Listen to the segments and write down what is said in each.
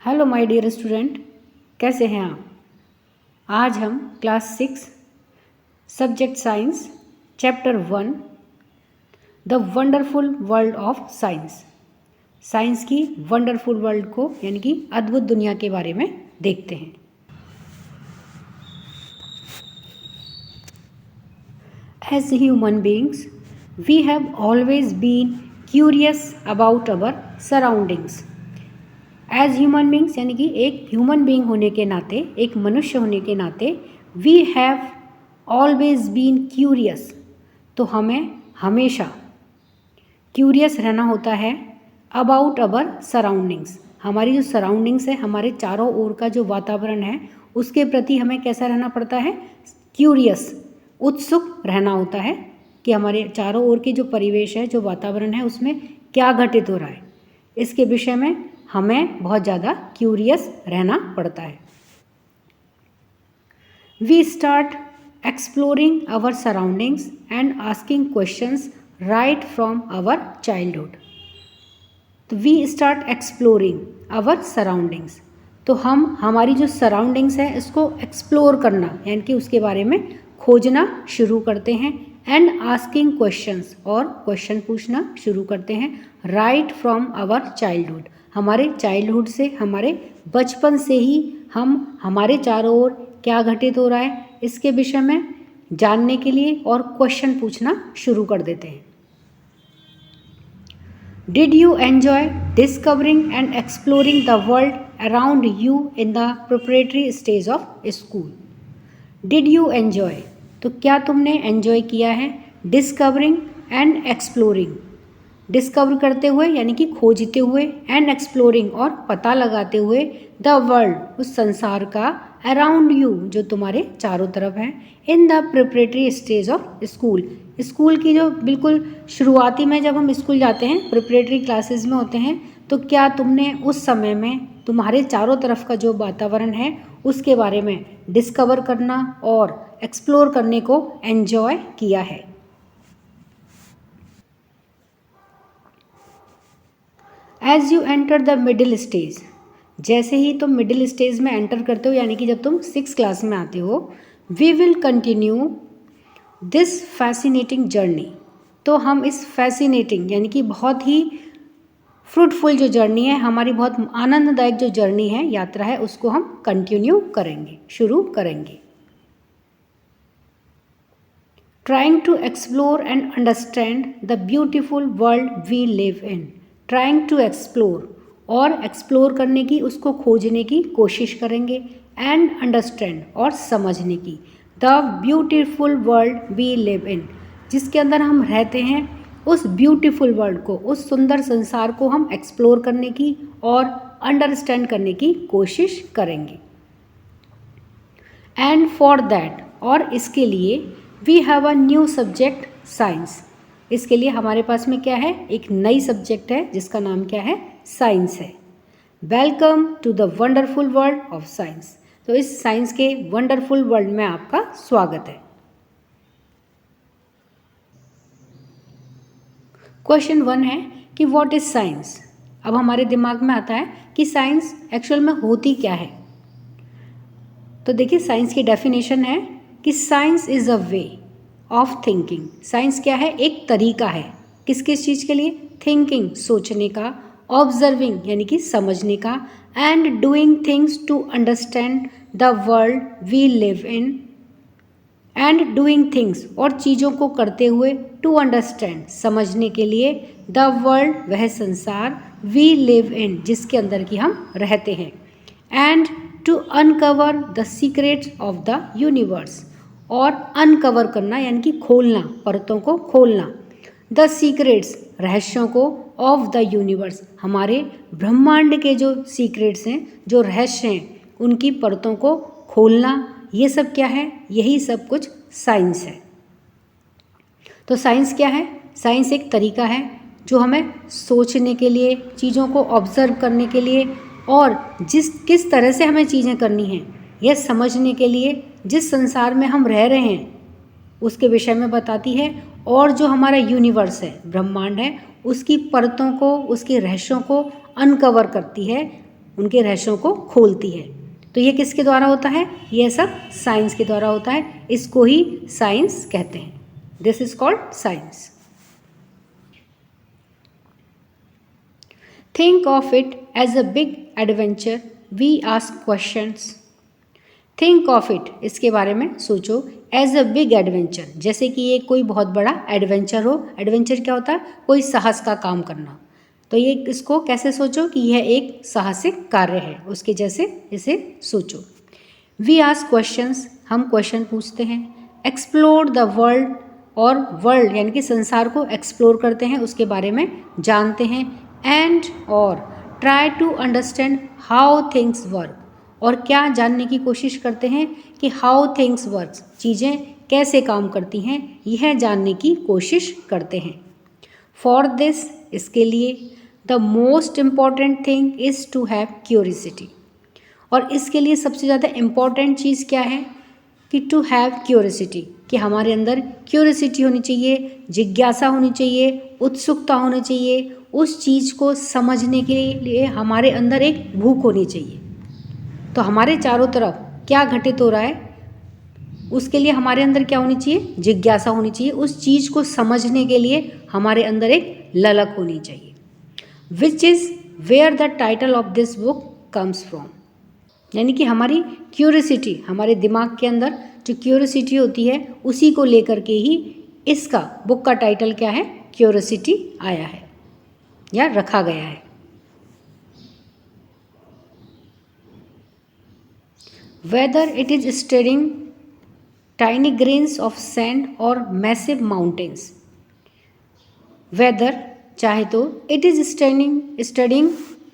Hello my dear student, कैसे हैं आप। आज हम class 6 subject science chapter 1 the wonderful world of science, science की वंडरफुल वर्ल्ड को यानी कि अद्भुत दुनिया के बारे में देखते हैं। As human beings, we have always been curious about our surroundings. As human beings यानी कि एक ह्यूमन बींग होने के नाते, एक मनुष्य होने के नाते, we have always been curious. तो हमें हमेशा क्यूरियस रहना होता है अबाउट अवर सराउंडिंग्स। हमारी जो सराउंडिंग्स है, हमारे चारों ओर का जो वातावरण है, उसके प्रति हमें कैसा रहना पड़ता है, क्यूरियस, उत्सुक रहना होता है कि हमारे चारों ओर की जो परिवेश है, जो वातावरण है, उसमें क्या घटित हो रहा है, इसके विषय में हमें बहुत ज़्यादा क्यूरियस रहना पड़ता है। We start exploring our surroundings and asking questions right from our childhood. तो we start exploring our surroundings, तो हम हमारी जो सराउंडिंग्स है इसको एक्सप्लोर करना यानी कि उसके बारे में खोजना शुरू करते हैं। एंड आस्किंग क्वेश्चंस, और क्वेश्चन पूछना शुरू करते हैं राइट फ्रॉम आवर चाइल्डहुड। हमारे चाइल्डहुड से, हमारे बचपन से ही हम हमारे चारों ओर क्या घटित हो रहा है इसके विषय में जानने के लिए और क्वेश्चन पूछना शुरू कर देते हैं। Did you enjoy discovering and exploring the world around you in the preparatory stage of school. Did you enjoy, तो क्या तुमने एन्जॉय किया है डिस्कवरिंग एंड एक्सप्लोरिंग, डिस्कवर करते हुए यानी कि खोजते हुए, एंड एक्सप्लोरिंग और पता लगाते हुए, द वर्ल्ड, उस संसार का, अराउंड यू, जो तुम्हारे चारों तरफ है, in the preparatory stage of school, school की जो बिल्कुल शुरुआती में जब हम स्कूल जाते हैं, प्रिपरेटरी क्लासेस में होते हैं, तो क्या तुमने उस समय में तुम्हारे चारों तरफ का जो वातावरण है उसके बारे में डिस्कवर करना और एक्सप्लोर करने को एन्जॉय किया है। As you enter the middle stage, जैसे ही तुम मिडिल स्टेज में एंटर करते हो यानी कि जब तुम 6 क्लास में आते हो, we will continue this fascinating journey, तो हम इस फैसिनेटिंग यानी कि बहुत ही फ्रूटफुल जो जर्नी है, हमारी बहुत आनंददायक जो जर्नी है, यात्रा है, उसको हम कंटिन्यू करेंगे, शुरू करेंगे। Trying to explore and understand the beautiful world we live in, trying to explore, और एक्सप्लोर करने की, उसको खोजने की कोशिश करेंगे, एंड अंडरस्टैंड, और समझने की, the beautiful world we live in, जिसके अंदर हम रहते हैं, उस ब्यूटीफुल वर्ल्ड को, उस सुंदर संसार को हम एक्सप्लोर करने की और अंडरस्टैंड करने की कोशिश करेंगे। एंड फॉर दैट, और इसके लिए, we have a new subject science, इसके लिए हमारे पास में क्या है, एक नई सब्जेक्ट है जिसका नाम क्या है, साइंस है। Welcome to the wonderful world of science, तो इस साइंस के वंडरफुल वर्ल्ड में आपका स्वागत है। क्वेश्चन 1 है कि व्हाट इज साइंस। अब हमारे दिमाग में आता है कि साइंस एक्चुअल में होती क्या है। तो देखिए, साइंस की डेफिनेशन है कि science is a way of thinking. Science क्या है, एक तरीका है, किस किस चीज़ के लिए, थिंकिंग, सोचने का, ऑब्जर्विंग यानी कि समझने का, and doing things to understand the world we live in, and doing things, और चीज़ों को करते हुए, टू अंडरस्टैंड, समझने के लिए, द वर्ल्ड, वह संसार, वी लिव इन, जिसके अंदर की हम रहते हैं, and to uncover the secrets of the universe, और अनकवर करना यानी कि खोलना, परतों को खोलना, द सीक्रेट्स, रहस्यों को, ऑफ द यूनिवर्स, हमारे ब्रह्मांड के जो सीक्रेट्स हैं, जो रहस्य हैं, उनकी परतों को खोलना, ये सब क्या है, यही सब कुछ साइंस है। तो साइंस क्या है, साइंस एक तरीका है जो हमें सोचने के लिए, चीज़ों को ऑब्जर्व करने के लिए, और किस तरह से हमें चीज़ें करनी हैं यह समझने के लिए, जिस संसार में हम रह रहे हैं उसके विषय में बताती है, और जो हमारा यूनिवर्स है, ब्रह्मांड है, उसकी परतों को, उसके रहस्यों को अनकवर करती है, उनके रहस्यों को खोलती है। तो ये किसके द्वारा होता है? ये सब साइंस के द्वारा होता है। इसको ही साइंस कहते हैं। This is called science. Think of it as a big adventure we ask questions. Think of it, इसके बारे में सोचो, एज अ बिग एडवेंचर, जैसे कि ये कोई बहुत बड़ा एडवेंचर हो। एडवेंचर क्या होता है? कोई साहस का काम करना। तो ये इसको कैसे सोचो कि यह एक साहसिक कार्य है, उसके जैसे इसे सोचो। वी आस्क क्वेश्चंस, हम क्वेश्चन पूछते हैं। एक्सप्लोर द वर्ल्ड, और वर्ल्ड यानी कि संसार को एक्सप्लोर करते हैं, उसके बारे में जानते हैं। एंड और try to understand how things work, और क्या जानने की कोशिश करते हैं कि हाउ थिंग्स वर्क, चीज़ें कैसे काम करती हैं, यह जानने की कोशिश करते हैं। फॉर दिस, इसके लिए, the most important thing is to have curiosity, और इसके लिए सबसे ज़्यादा इम्पॉर्टेंट चीज़ क्या है कि टू हैव क्यूरियोसिटी, कि हमारे अंदर क्यूरियोसिटी होनी चाहिए, जिज्ञासा होनी चाहिए, उत्सुकता होनी चाहिए, उस चीज़ को समझने के लिए हमारे अंदर एक भूख होनी चाहिए। तो हमारे चारों तरफ क्या घटित हो रहा है, उसके लिए हमारे अंदर क्या होनी चाहिए? जिज्ञासा होनी चाहिए। उस चीज़ को समझने के लिए हमारे अंदर एक ललक होनी चाहिए। Which is where the title of this book comes from, यानी कि हमारी क्यूरियोसिटी, हमारे दिमाग के अंदर जो क्यूरियोसिटी होती है, उसी को लेकर के ही इसका बुक का टाइटल क्या है? क्यूरियोसिटी आया है या रखा गया है। Whether it is studying tiny grains of sand और मैसिव माउंटेन्स, वेदर चाहे तो it is studying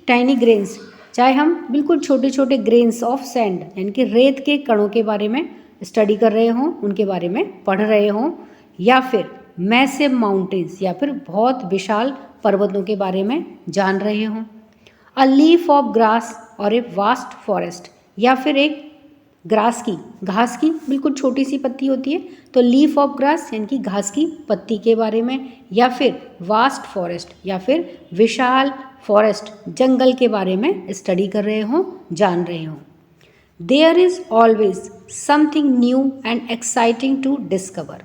tiny grains, चाहे हम बिल्कुल छोटे छोटे ग्रेन्स ऑफ सैंड यानी कि रेत के कणों के बारे में स्टडी कर रहे हों, उनके बारे में पढ़ रहे हों, या फिर मैसिव माउंटेन्स, या फिर बहुत विशाल पर्वतों के बारे में जान रहे हों। अ लीफ ऑफ ग्रास और ए वास्ट फॉरेस्ट, या फिर एक ग्रास की, घास की बिल्कुल छोटी सी पत्ती होती है, तो लीफ ऑफ ग्रास यानी कि घास की पत्ती के बारे में, या फिर वास्ट फॉरेस्ट या फिर विशाल फॉरेस्ट जंगल के बारे में स्टडी कर रहे हों, जान रहे हों। There is always something new and exciting to discover.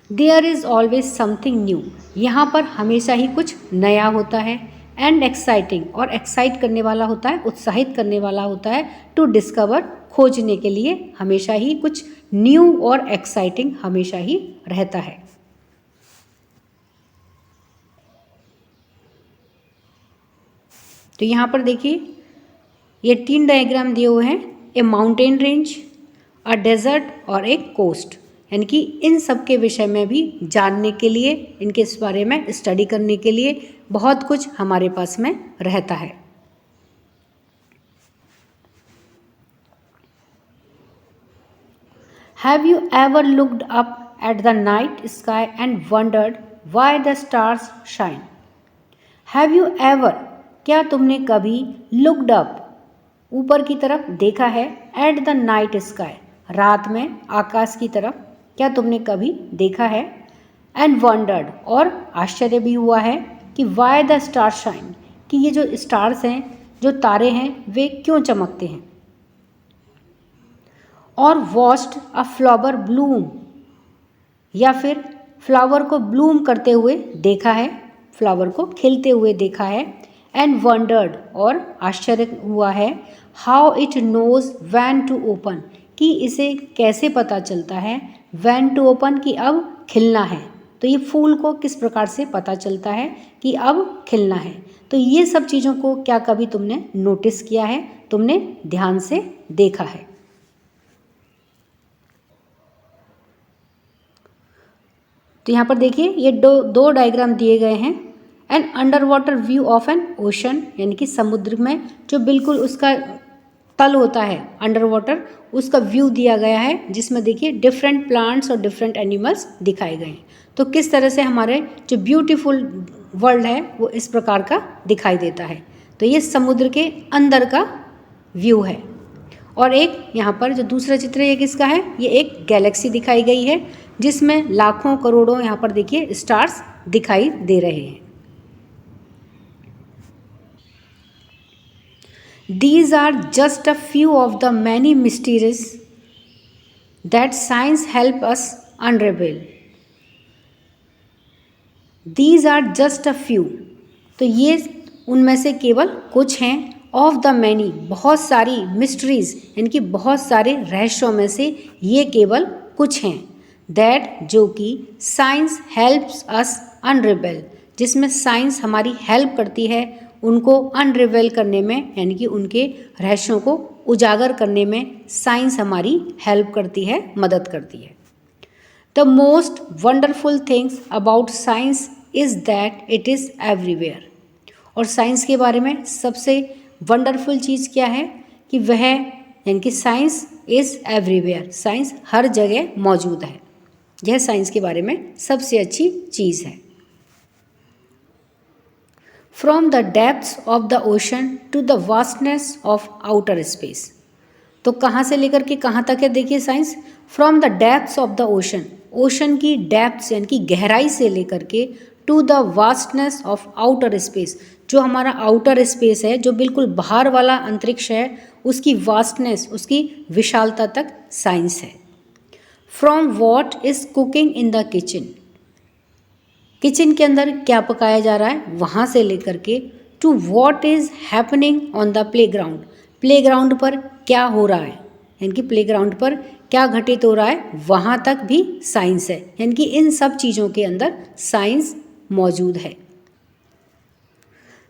There is always something new, यहाँ पर हमेशा ही कुछ नया होता है, एंड एक्साइटिंग, और एक्साइट करने वाला होता है, उत्साहित करने वाला होता है, टू डिस्कवर, खोजने के लिए हमेशा ही कुछ न्यू और एक्साइटिंग हमेशा ही रहता है। तो यहाँ पर देखिए ये 3 डायग्राम दिए हुए हैं, a mountain range, a desert और एक कोस्ट, यानी कि इन सब के विषय में भी जानने के लिए, इनके इस बारे में स्टडी करने के लिए बहुत कुछ हमारे पास में रहता है। Have you ever looked up at the night sky and wandered why the stars shine. Have you ever, क्या तुमने कभी लुक्ड अप, ऊपर की तरफ देखा है, एट द नाइट स्काई, रात में आकाश की तरफ, क्या तुमने कभी देखा है, एंड वंडर्ड, और आश्चर्य भी हुआ है कि वाई द स्टार शाइन, कि ये जो स्टार्स हैं, जो तारे हैं, वे क्यों चमकते हैं। और वॉच्ड अ फ्लावर ब्लूम, या फिर फ्लावर को ब्लूम करते हुए देखा है, फ्लावर को खिलते हुए देखा है, एंड वंडर्ड, और आश्चर्य हुआ है, how it knows when to open, कि इसे कैसे पता चलता है, व्हेन टू ओपन, कि अब खिलना है। तो ये फूल को किस प्रकार से पता चलता है कि अब खिलना है। तो ये सब चीज़ों को क्या कभी तुमने नोटिस किया है, तुमने ध्यान से देखा है। तो यहाँ पर देखिए ये दो डायग्राम दिए गए हैं। An under water view of an ocean, यानी कि समुद्र में जो बिल्कुल उसका तल होता है अंडर वाटर, उसका व्यू दिया गया है, जिसमें देखिए डिफरेंट प्लांट्स और डिफरेंट एनिमल्स दिखाए गए हैं। तो किस तरह से हमारे जो ब्यूटीफुल वर्ल्ड है वो इस प्रकार का दिखाई देता है। तो ये समुद्र के अंदर का व्यू है। और एक यहाँ पर जो दूसरा चित्र है ये किसका है, ये एक गैलेक्सी दिखाई गई है, जिसमें लाखों करोड़ों यहाँ पर देखिए स्टार्स दिखाई दे रहे हैं। These are just a few of the many mysteries that science help us unravel. These are just a few. तो ये उनमें से केवल कुछ हैं. ऑफ द मैनी, बहुत सारी मिस्ट्रीज, यानी कि बहुत सारे रहस्यों में से ये केवल कुछ हैं. दैट, जो कि साइंस हेल्प्स अस अनरिवेल, जिसमें साइंस हमारी हेल्प करती है उनको अनरिवेल करने में, यानी कि उनके रहस्यों को उजागर करने में साइंस हमारी हेल्प करती है, मदद करती है. The most wonderful things about science is that it is everywhere. और साइंस के बारे में सबसे वंडरफुल चीज़ क्या है कि वह, यानी कि साइंस इज़ एवरीवेयर, साइंस हर जगह मौजूद है. यह साइंस के बारे में सबसे अच्छी चीज़ है. From the depths of the ocean to the vastness of outer space. तो कहाँ से लेकर के कहाँ तक है, देखिए science. From the depths of the ocean, ocean की डेप्थ्स यानी कि गहराई से लेकर के, to the vastness of outer space, जो हमारा आउटर स्पेस है, जो बिल्कुल बाहर वाला अंतरिक्ष है, उसकी वास्टनेस, उसकी विशालता तक साइंस है. From what is cooking in the kitchen, kitchen के अंदर क्या पकाया जा रहा है, वहाँ से लेकर के, to what is happening on the playground, playground पर क्या हो रहा है, यानी कि प्लेग्राउंड पर क्या घटित हो रहा है, वहाँ तक भी साइंस है. यानी कि इन सब चीज़ों के अंदर साइंस मौजूद है.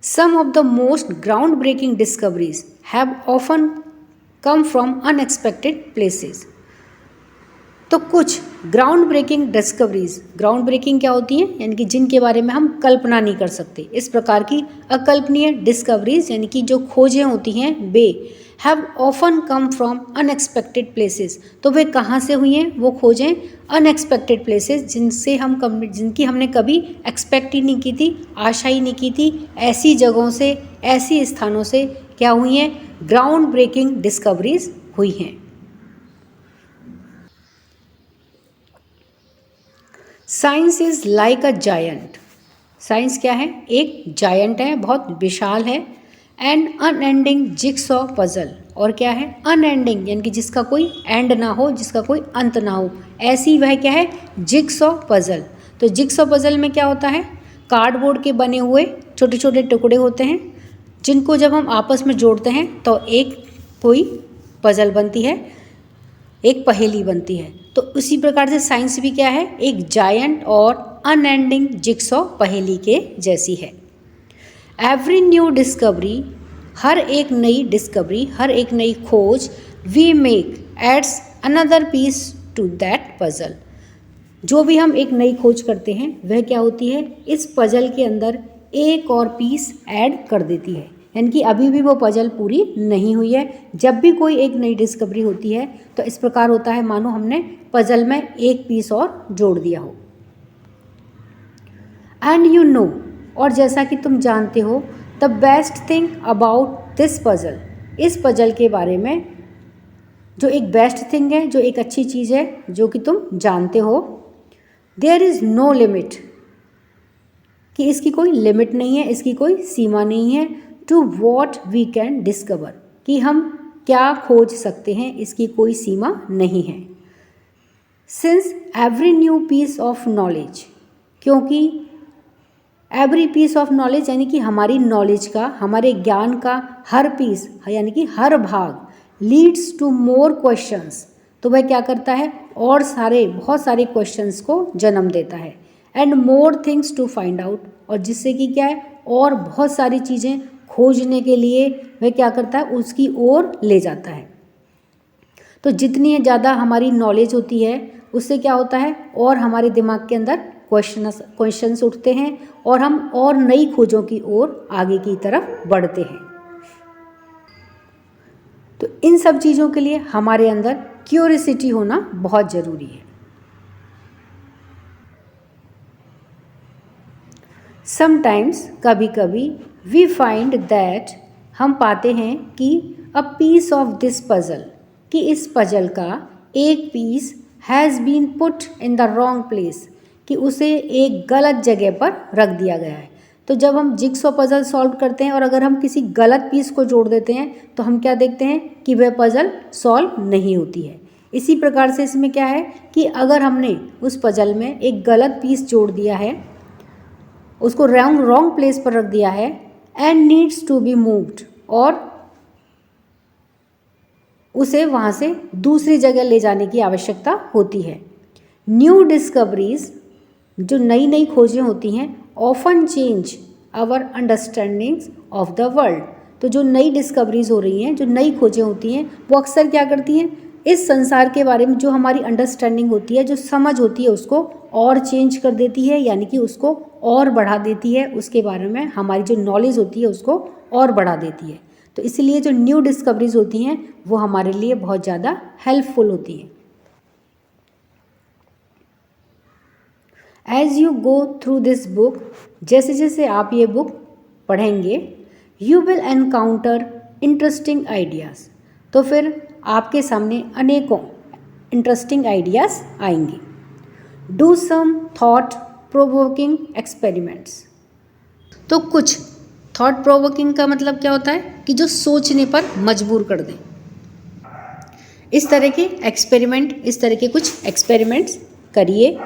Some of the most ground breaking discoveries have often come from unexpected places. तो कुछ ground breaking discoveries, ground breaking क्या होती है, यानी कि जिनके बारे में हम कल्पना नहीं कर सकते, इस प्रकार की अकल्पनीय डिस्कवरीज, यानी कि जो खोजें होती हैं वे, have often come from unexpected places. तो वे कहाँ से हुई हैं, वो खोजें अनएक्सपेक्टेड प्लेसेस, जिनकी हमने कभी एक्सपेक्ट ही नहीं की थी, आशा ही नहीं की थी. ऐसी जगहों से, ऐसी स्थानों से क्या हुई हैं, ग्राउंड ब्रेकिंग डिस्कवरीज हुई हैं. Science is like a giant, science क्या है, एक जायंट है, बहुत विशाल है. एंड अनएंडिंग जिक्सॉ पजल, और क्या है, अनएंडिंग, यानी कि जिसका कोई एंड ना हो, जिसका कोई अंत ना हो, ऐसी वह क्या है, जिक्सॉ पजल. तो जिक्सॉ पजल में क्या होता है, कार्डबोर्ड के बने हुए छोटे छोटे टुकड़े होते हैं, जिनको जब हम आपस में जोड़ते हैं तो एक कोई पजल बनती है, एक पहेली बनती है. तो उसी प्रकार से साइंस भी क्या है, एक जायंट और अनएंडिंग जिक्सॉ पहेली के जैसी है. एवरी न्यू डिस्कवरी, हर एक नई डिस्कवरी, हर एक नई खोज, we make adds another piece to that puzzle. जो भी हम एक नई खोज करते हैं वह क्या होती है, इस पजल के अंदर एक और पीस ऐड कर देती है. यानी कि अभी भी वो पजल पूरी नहीं हुई है. जब भी कोई एक नई डिस्कवरी होती है तो इस प्रकार होता है मानो हमने पजल में एक पीस और जोड़ दिया हो. एंड यू नो, और जैसा कि तुम जानते हो, the best thing about this puzzle, इस पजल के बारे में जो एक बेस्ट थिंग है, जो एक अच्छी चीज़ है, जो कि तुम जानते हो, देयर इज़ नो लिमिट, कि इसकी कोई लिमिट नहीं है, इसकी कोई सीमा नहीं है. To what we can discover, कि हम क्या खोज सकते हैं, इसकी कोई सीमा नहीं है. Since every new piece of knowledge, क्योंकि एवरी पीस ऑफ नॉलेज यानी कि हमारी नॉलेज का, हमारे ज्ञान का हर पीस यानी कि हर भाग, लीड्स टू मोर क्वेश्चंस, तो वह क्या करता है, और बहुत सारे क्वेश्चंस को जन्म देता है. And more things to find out, और जिससे कि क्या है, और बहुत सारी चीज़ें खोजने के लिए वह क्या करता है, उसकी ओर ले जाता है. तो जितनी ज़्यादा हमारी नॉलेज होती है उससे क्या होता है, और हमारे दिमाग के अंदर क्वेश्चंस उठते हैं और हम और नई खोजों की ओर आगे की तरफ बढ़ते हैं. तो इन सब चीज़ों के लिए हमारे अंदर क्यूरियोसिटी होना बहुत ज़रूरी है. समटाइम्स, कभी कभी, वी फाइंड दैट, हम पाते हैं कि a piece of this puzzle, कि इस पजल का एक piece has been put in the wrong place, कि उसे एक गलत जगह पर रख दिया गया है. तो जब हम जिग्सॉ पजल सॉल्व करते हैं और अगर हम किसी गलत पीस को जोड़ देते हैं तो हम क्या देखते हैं कि वह पजल सॉल्व नहीं होती है। इसी प्रकार से इसमें क्या है कि अगर हमने उस पजल में एक गलत पीस जोड़ दिया है, उसको रॉन्ग प्लेस पर रख दिया है and needs to be moved, और उसे वहाँ से दूसरी जगह ले जाने की आवश्यकता होती है। न्यू डिस्कवरीज, जो नई नई खोजें होती हैं, often change our understandings of the world. तो जो नई डिस्कवरीज हो रही हैं, जो नई खोजें होती हैं, वो अक्सर क्या करती हैं, इस संसार के बारे में जो हमारी अंडरस्टैंडिंग होती है, जो समझ होती है, उसको और चेंज कर देती है, यानी कि उसको और बढ़ा देती है। उसके बारे में हमारी जो नॉलेज होती है उसको और बढ़ा देती है। तो इसलिए जो न्यू डिस्कवरीज होती हैं वो हमारे लिए बहुत ज़्यादा हेल्पफुल होती हैं। As you go through this book, जैसे जैसे आप ये बुक पढ़ेंगे, you will encounter interesting ideas, तो फिर आपके सामने अनेकों इंटरेस्टिंग आइडियाज़ आएंगे। Do some thought provoking experiments, तो कुछ थॉट प्रोवोकिंग का मतलब क्या होता है कि जो सोचने पर मजबूर कर दें। इस तरह के एक्सपेरिमेंट, इस तरह के कुछ एक्सपेरिमेंट्स करिए।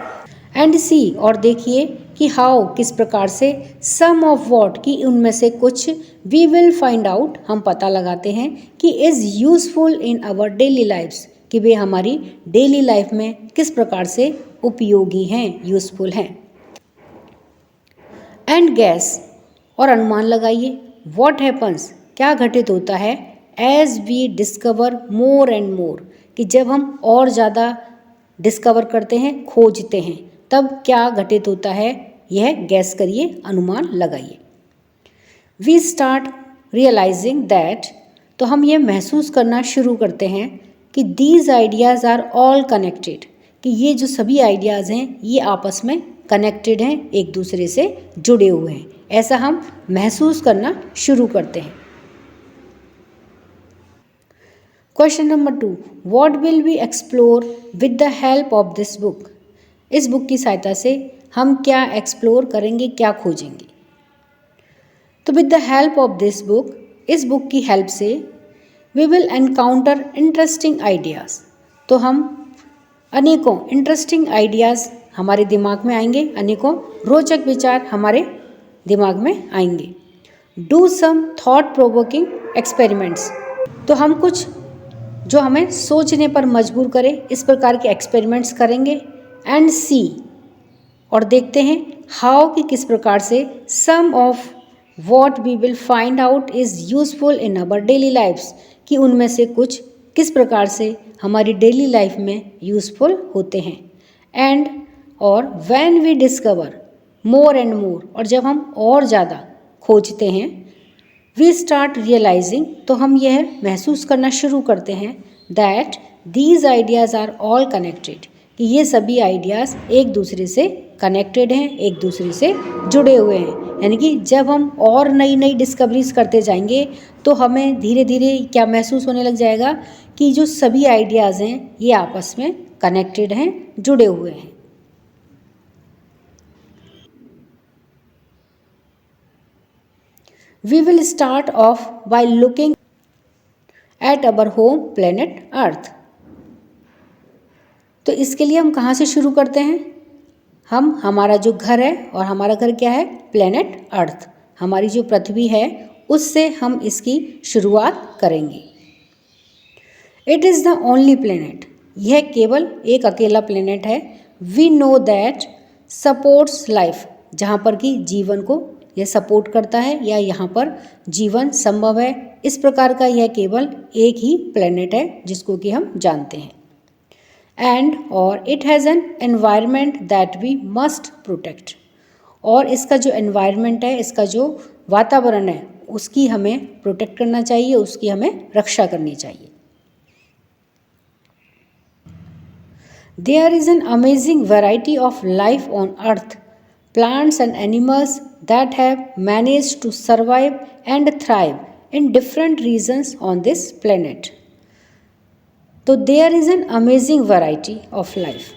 एंड सी, और देखिए कि हाउ, किस प्रकार से, सम ऑफ वॉट, कि उनमें से कुछ, वी विल फाइंड आउट, हम पता लगाते हैं कि is useful in our daily lifes, कि वे हमारी डेली लाइफ में किस प्रकार से उपयोगी हैं, यूजफुल हैं। एंड गैस, और अनुमान लगाइए, वॉट हैपन्स, क्या घटित होता है, as we discover more and more, कि जब हम और ज़्यादा डिस्कवर करते हैं, खोजते हैं, तब क्या घटित होता है, यह गैस करिए, अनुमान लगाइए। वी स्टार्ट रियलाइजिंग दैट, तो हम ये महसूस करना शुरू करते हैं कि these ideas are all connected, कि ये जो सभी आइडियाज़ हैं ये आपस में कनेक्टेड हैं, एक दूसरे से जुड़े हुए हैं, ऐसा हम महसूस करना शुरू करते हैं। Question number 2, what will we explore with the help of this book, इस बुक की सहायता से हम क्या एक्सप्लोर करेंगे, क्या खोजेंगे। तो with the help of this book, इस बुक की हेल्प से, we will encounter interesting ideas, तो हम अनेकों इंटरेस्टिंग आइडियाज़ हमारे दिमाग में आएंगे, अनेकों रोचक विचार हमारे दिमाग में आएंगे। Do some thought provoking experiments, तो हम कुछ जो हमें सोचने पर मजबूर करें, इस प्रकार के एक्सपेरिमेंट्स करेंगे। एंड सी, और देखते हैं हाउ, कि किस प्रकार से, some of what we will find out is useful in our daily lifes, कि उनमें से कुछ किस प्रकार से हमारी डेली लाइफ में यूजफुल होते हैं। एंड, और when we discover more and more, और जब हम और ज़्यादा खोजते हैं, वी स्टार्ट रियलाइजिंग, तो हम यह महसूस करना शुरू करते हैं, that these ideas are all connected, कि ये सभी आइडियाज़ एक दूसरे से कनेक्टेड हैं, एक दूसरे से जुड़े हुए हैं। यानी कि जब हम और नई नई डिस्कवरीज करते जाएंगे तो हमें धीरे धीरे क्या महसूस होने लग जाएगा कि जो सभी आइडियाज़ हैं ये आपस में कनेक्टेड हैं, जुड़े हुए हैं। We will start off by looking at our home planet Earth. तो इसके लिए हम कहाँ से शुरू करते हैं, हम हमारा जो घर है, और हमारा घर क्या है, प्लेनेट अर्थ, हमारी जो पृथ्वी है उससे हम इसकी शुरुआत करेंगे। It is the only planet, यह केवल एक अकेला प्लेनेट है। We know that supports life, जहाँ पर कि जीवन को यह सपोर्ट करता है या यहाँ पर जीवन संभव है। इस प्रकार का यह केवल एक ही प्लेनेट है जिसको कि हम जानते हैं। एंड, और it has an environment that we must protect, और इसका जो एनवायरनमेंट है, इसका जो वातावरण है, उसकी हमें प्रोटेक्ट करना चाहिए, उसकी हमें रक्षा करनी चाहिए। There is an amazing variety of life on earth, plants and animals that have managed to survive and thrive in different regions on this planet. तो there is an amazing variety of life,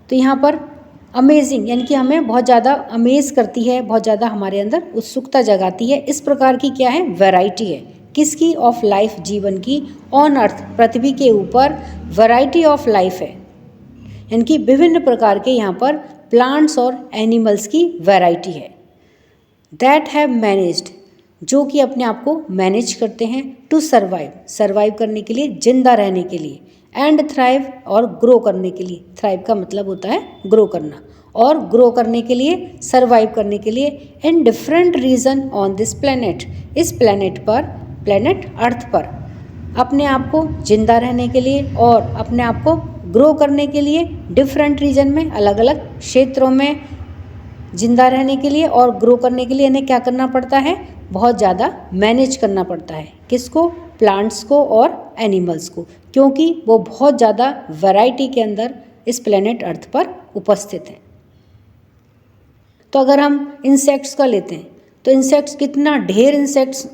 तो यहाँ पर amazing यानी कि हमें बहुत ज़्यादा amaze करती है, बहुत ज़्यादा हमारे अंदर उत्सुकता जगाती है। इस प्रकार की क्या है, वैरायटी है। किसकी? ऑफ लाइफ, जीवन की। ऑन अर्थ, पृथ्वी के ऊपर वैरायटी ऑफ लाइफ है, यानी कि विभिन्न प्रकार के यहाँ पर प्लांट्स और एनिमल्स की वैरायटी है। दैट हैव मैनेज्ड, जो कि अपने आप को मैनेज करते हैं, टू सर्वाइव, सर्वाइव करने के लिए, जिंदा रहने के लिए, एंड थ्राइव, और ग्रो करने के लिए। थ्राइव का मतलब होता है ग्रो करना, और ग्रो करने के लिए, सर्वाइव करने के लिए, in different region on this planet, इस प्लेनेट पर, प्लेनेट अर्थ पर, अपने आप को जिंदा रहने के लिए और अपने आप को ग्रो करने के लिए डिफरेंट रीजन में, अलग अलग क्षेत्रों में जिंदा रहने के लिए और ग्रो करने के लिए इन्हें क्या करना पड़ता है, बहुत ज़्यादा मैनेज करना पड़ता है। किसको? प्लांट्स को और एनिमल्स को, क्योंकि वो बहुत ज़्यादा वैरायटी के अंदर इस प्लेनेट अर्थ पर उपस्थित हैं। तो अगर हम इंसेक्ट्स का लेते हैं तो इंसेक्ट्स, कितना ढेर इंसेक्ट्स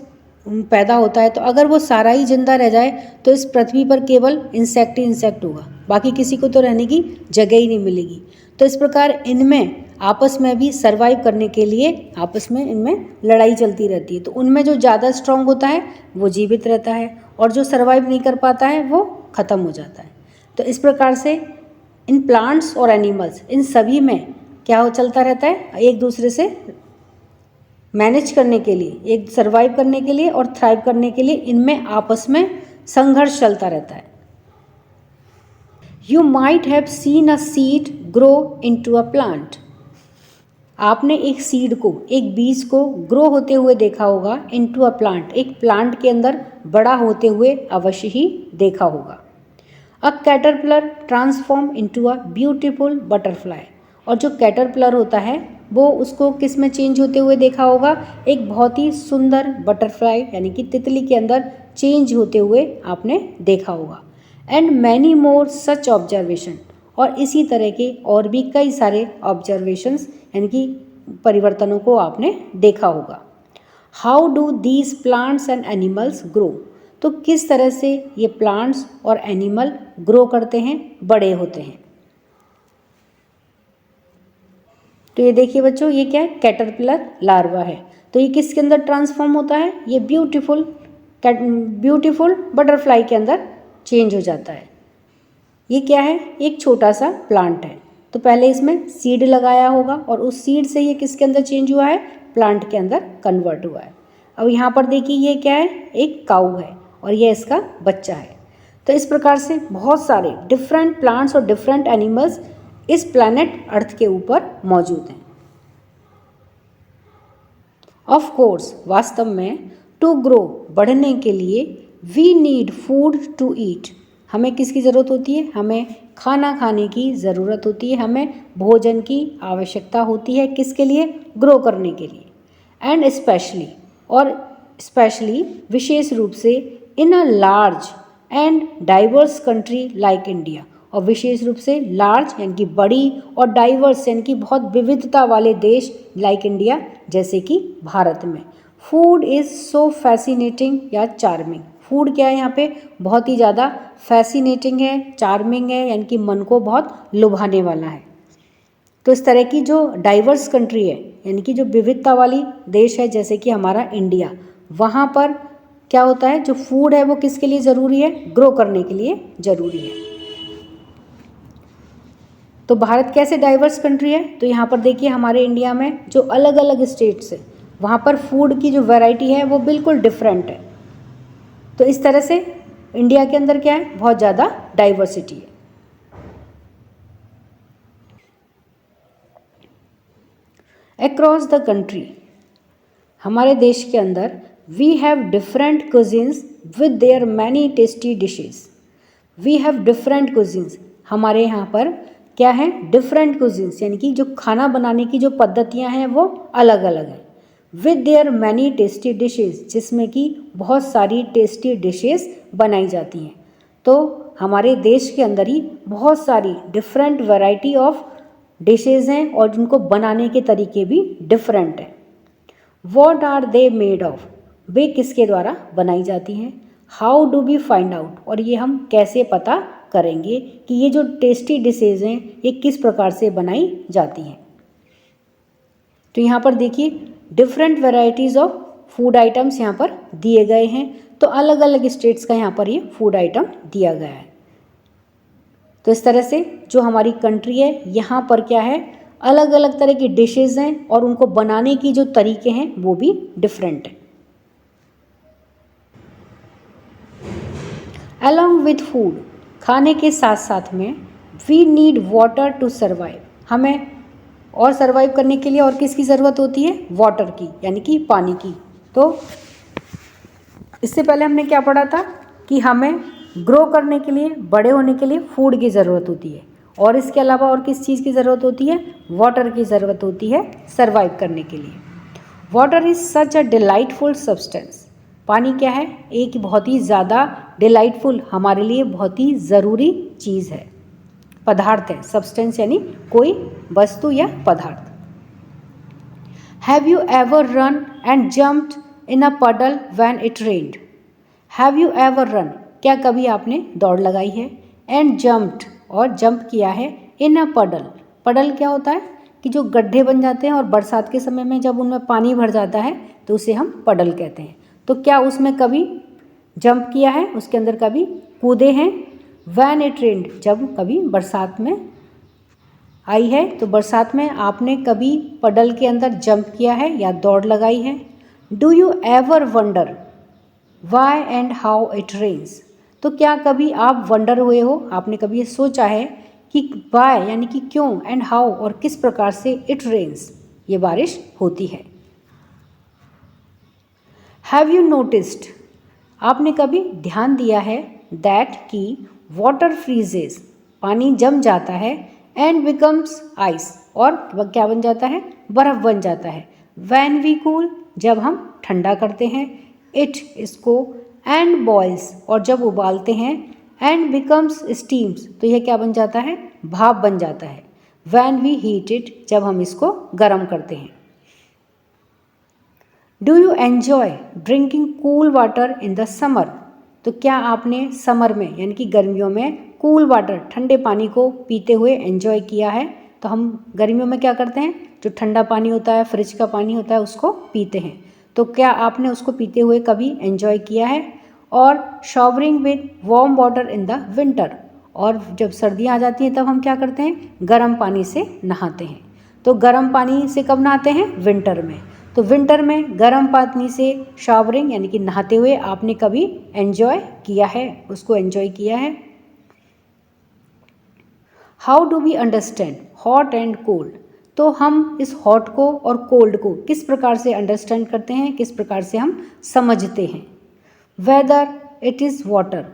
पैदा होता है। तो अगर वो सारा ही जिंदा रह जाए तो इस पृथ्वी पर केवल इंसेक्ट ही इंसेक्ट होगा, बाकी किसी को तो रहने की जगह ही नहीं मिलेगी। तो इस प्रकार इनमें आपस में भी सर्वाइव करने के लिए आपस में इनमें लड़ाई चलती रहती है। तो उनमें जो ज़्यादा स्ट्रांग होता है वो जीवित रहता है, और जो सर्वाइव नहीं कर पाता है वो ख़त्म हो जाता है। तो इस प्रकार से इन प्लांट्स और एनिमल्स, इन सभी में क्या हो चलता रहता है, एक दूसरे से मैनेज करने के लिए, एक सर्वाइव करने के लिए और थ्राइव करने के लिए इनमें आपस में संघर्ष चलता रहता है। You might have seen a seed grow into a plant, आपने एक सीड को, एक बीज को ग्रो होते हुए देखा होगा, इनटू अ प्लांट, एक प्लांट के अंदर बड़ा होते हुए अवश्य ही देखा होगा। A caterpillar transform into a beautiful butterfly, और जो कैटरपिलर होता है वो उसको किस में चेंज होते हुए देखा होगा, एक बहुत ही सुंदर बटरफ्लाई यानी कि तितली के अंदर चेंज होते हुए आपने देखा होगा। And many more such observation, और इसी तरह के और भी कई सारे ऑब्जर्वेशंस यानी कि परिवर्तनों को आपने देखा होगा। How do these plants and animals grow, तो किस तरह से ये प्लांट्स और एनिमल ग्रो करते हैं, बड़े होते हैं। तो ये देखिए बच्चों, ये क्या है, कैटरपिलर लार्वा है। तो ये किसके अंदर ट्रांसफॉर्म होता है, ये ब्यूटीफुल बटरफ्लाई के अंदर चेंज हो जाता है। ये क्या है, एक छोटा सा प्लांट है। तो पहले इसमें सीड लगाया होगा और उस सीड से ये किसके अंदर चेंज हुआ है, प्लांट के अंदर कन्वर्ट हुआ है। अब यहाँ पर देखिए ये क्या है, एक काऊ है और ये इसका बच्चा है। तो इस प्रकार से बहुत सारे डिफरेंट प्लांट्स और डिफरेंट एनिमल्स इस प्लैनेट अर्थ के ऊपर मौजूद हैं। ऑफ कोर्स, वास्तव में, टू ग्रो, बढ़ने के लिए, we need food to eat, हमें किसकी ज़रूरत होती है, हमें खाना खाने की ज़रूरत होती है, हमें भोजन की आवश्यकता होती है, किसके लिए, ग्रो करने के लिए। एंड स्पेशली, और स्पेशली, विशेष रूप से, in a large and diverse country like India, और विशेष रूप से लार्ज यानी कि बड़ी और डाइवर्स यानी कि बहुत विविधता वाले देश लाइक इंडिया जैसे कि भारत में। फूड इज़ सो फैसिनेटिंग या चार्मिंग, फूड क्या है यहाँ पे, बहुत ही ज़्यादा फैसिनेटिंग है, चार्मिंग है, यानी कि मन को बहुत लुभाने वाला है। तो इस तरह की जो डाइवर्स कंट्री है यानी कि जो विविधता वाली देश है जैसे कि हमारा इंडिया, वहाँ पर क्या होता है, जो फूड है वो किसके लिए ज़रूरी है, ग्रो करने के लिए ज़रूरी है। तो भारत कैसे डाइवर्स कंट्री है, तो यहाँ पर देखिए हमारे इंडिया में जो अलग अलग स्टेट्स है वहाँ पर फूड की जो वैरायटी है वो बिल्कुल डिफरेंट है। तो इस तरह से इंडिया के अंदर क्या है, बहुत ज़्यादा डाइवर्सिटी है। अक्रॉस द कंट्री, हमारे देश के अंदर, we have different cuisines with their many tasty dishes, we have different cuisines, हमारे यहाँ पर क्या है, डिफरेंट कुजीन्स यानी कि जो खाना बनाने की जो पद्धतियाँ हैं वो अलग अलग हैं। With their many tasty dishes, जिसमें कि बहुत सारी टेस्टी डिशेस बनाई जाती हैं। तो हमारे देश के अंदर ही बहुत सारी डिफरेंट वैरायटी ऑफ डिशेस हैं और जिनको बनाने के तरीके भी डिफरेंट हैं। What are they made of, वे किसके द्वारा बनाई जाती हैं। How do we find out, और ये हम कैसे पता करेंगे कि ये जो टेस्टी डिशेज़ हैं ये किस प्रकार से बनाई जाती हैं। तो यहाँ पर देखिए different varieties of food items यहाँ पर दिए गए हैं। तो अलग अलग स्टेट्स का यहाँ पर ये फूड आइटम दिया गया है। तो इस तरह से जो हमारी कंट्री है यहाँ पर क्या है, अलग अलग तरह की डिशेज़ हैं और उनको बनाने की जो तरीके हैं वो भी डिफरेंट हैं। अलॉन्ग विथ फूड, खाने के साथ साथ में we need water to survive, हमें और सर्वाइव करने के लिए और किसकी ज़रूरत होती है, वाटर की, यानी कि पानी की। तो इससे पहले हमने क्या पढ़ा था कि हमें ग्रो करने के लिए, बड़े होने के लिए फूड की ज़रूरत होती है और इसके अलावा और किस चीज़ की ज़रूरत होती है, वाटर की ज़रूरत होती है सर्वाइव करने के लिए। Water is such a delightful substance, पानी क्या है, एक बहुत ही ज़्यादा डिलाइटफुल, हमारे लिए बहुत ही ज़रूरी चीज़ है, पदार्थ है। सब्सटेंस यानी कोई वस्तु या पदार्थ। Have you ever run and jumped in a puddle when it rained, have you ever run, क्या कभी आपने दौड़ लगाई है, एंड जम्प्ड, और जंप किया है, इन अ पडल, पडल क्या होता है कि जो गड्ढे बन जाते हैं और बरसात के समय में जब उनमें पानी भर जाता है तो उसे हम पडल कहते हैं। तो क्या उसमें कभी जंप किया है, उसके अंदर कभी कूदे हैं, व्हेन इट रेन्ड, जब कभी बरसात में आई है तो बरसात में आपने कभी पडल के अंदर जंप किया है या दौड़ लगाई है। Do you ever wonder why and how it rains, तो क्या कभी आप वंडर हुए हो, आपने कभी ये सोचा है कि वाई यानी कि क्यों, एंड हाउ और किस प्रकार से, इट रेन्स ये बारिश होती है। हैव यू नोटिस्ड, आपने कभी ध्यान दिया है, दैट कि वाटर फ्रीजेस, पानी जम जाता है, एंड बिकम्स आइस, और क्या बन जाता है, बर्फ़ बन जाता है, व्हेन वी कूल, जब हम ठंडा करते हैं, इट, इसको, एंड बॉयल्स, और जब उबालते हैं, एंड बिकम्स स्टीम्स, तो यह क्या बन जाता है, भाप बन जाता है, व्हेन वी हीट इट, जब हम इसको गर्म करते हैं। Do you enjoy drinking cool water in the summer, तो क्या आपने समर में यानी कि गर्मियों में कूल वाटर, ठंडे पानी को पीते हुए एंजॉय किया है। तो हम गर्मियों में क्या करते हैं, जो ठंडा पानी होता है, फ्रिज का पानी होता है, उसको पीते हैं। तो क्या आपने उसको पीते हुए कभी एंजॉय किया है। और showering with warm water in the winter, और जब सर्दियाँ आ जाती हैं तब हम क्या करते हैं, गर्म पानी से नहाते हैं। तो गर्म पानी से कब नहाते हैं, विंटर में। तो विंटर में गर्म पानी से शावरिंग यानी कि नहाते हुए आपने कभी एंजॉय किया है, उसको एंजॉय किया है। How do we understand hot and cold, तो हम इस हॉट को और कोल्ड को किस प्रकार से अंडरस्टैंड करते हैं, किस प्रकार से हम समझते हैं। वेदर इट इज़ वाटर,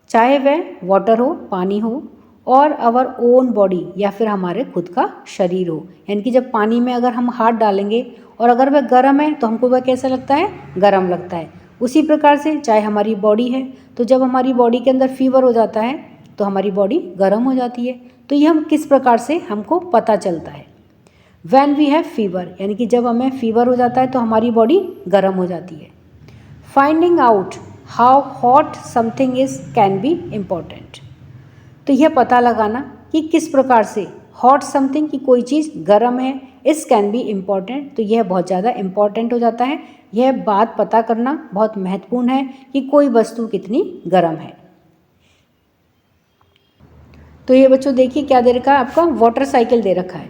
चाहे वह वाटर हो, पानी हो, और आवर ओन बॉडी, या फिर हमारे खुद का शरीर हो, यानी कि जब पानी में अगर हम हाथ डालेंगे और अगर वह गर्म है तो हमको वह कैसा लगता है, गर्म लगता है। उसी प्रकार से चाहे हमारी बॉडी है, तो जब हमारी बॉडी के अंदर फीवर हो जाता है तो हमारी बॉडी गर्म हो जाती है। तो ये हम किस प्रकार से हमको पता चलता है। व्हेन वी हैव फीवर, यानी कि जब हमें फीवर हो जाता है तो हमारी बॉडी गर्म हो जाती है। Finding out how hot something is can be important, तो यह पता लगाना कि किस प्रकार से हॉट समथिंग, की कोई चीज़ गर्म है, इस कैन बी इम्पॉर्टेंट, तो यह बहुत ज़्यादा इम्पॉर्टेंट हो जाता है। यह बात पता करना बहुत महत्वपूर्ण है कि कोई वस्तु कितनी गर्म है। तो ये बच्चों देखिए क्या दे रखा है, आपका वाटर साइकिल दे रखा है।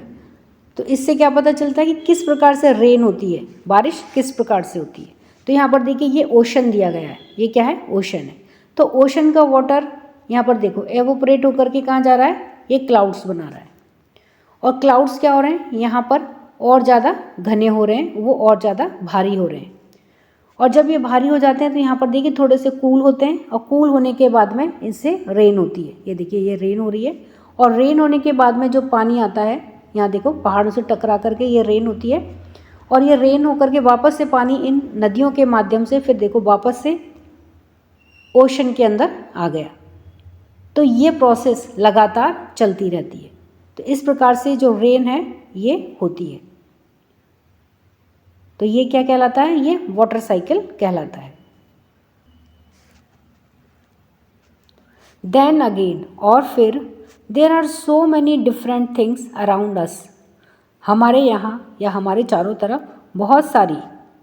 तो इससे क्या पता चलता है कि किस प्रकार से रेन होती है, बारिश किस प्रकार से होती है। तो यहाँ पर देखिए ये ओशन दिया गया है, ये क्या है, ओशन है। तो ओशन का वाटर यहाँ पर देखो एवोपरेट होकर के कहाँ जा रहा है, ये क्लाउड्स बना रहा है, और क्लाउड्स क्या हो रहे हैं, यहाँ पर और ज़्यादा घने हो रहे हैं, वो और ज़्यादा भारी हो रहे हैं। और जब ये भारी हो जाते हैं तो यहाँ पर देखिए थोड़े से कूल होते हैं, और कूल होने के बाद में इनसे रेन होती है। ये देखिए ये रेन हो रही है, और रेन होने के बाद में जो पानी आता है, यहाँ देखो पहाड़ों से टकरा करके ये रेन होती है, और ये रेन होकर के वापस से पानी इन नदियों के माध्यम से फिर देखो वापस से ओशन के अंदर आ गया। तो ये प्रोसेस लगातार चलती रहती है। तो इस प्रकार से जो रेन है ये होती है। तो ये क्या कहलाता है, ये वाटर साइकिल कहलाता है। देन अगेन, और फिर there are so many different things around us, हमारे यहाँ या हमारे चारों तरफ बहुत सारी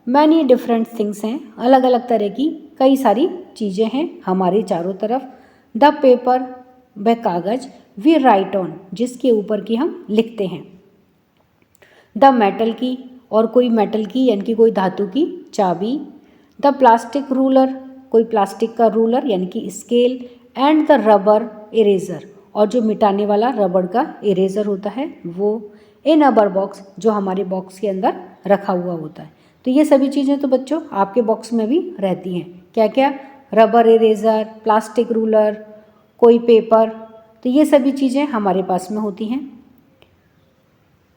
मैनी डिफरेंट थिंग्स हैं, अलग अलग तरह की कई सारी चीज़ें हैं हमारे चारों तरफ। द पेपर, वह कागज़, वी राइट ऑन, जिसके ऊपर की हम लिखते हैं। द मेटल की, और कोई मेटल की यानी कि कोई धातु की चाबी। द प्लास्टिक रूलर, कोई प्लास्टिक का रूलर यानी कि scale. And the rubber eraser, और जो मिटाने वाला रबड़ का इरेज़र होता है वो। इन अवर बॉक्स, जो हमारे बॉक्स के अंदर रखा हुआ होता है। तो ये सभी चीज़ें तो बच्चों आपके बॉक्स में भी रहती हैं। क्या क्या? रबर इरेज़र, प्लास्टिक रूलर, कोई पेपर, तो ये सभी चीज़ें हमारे पास में होती हैं।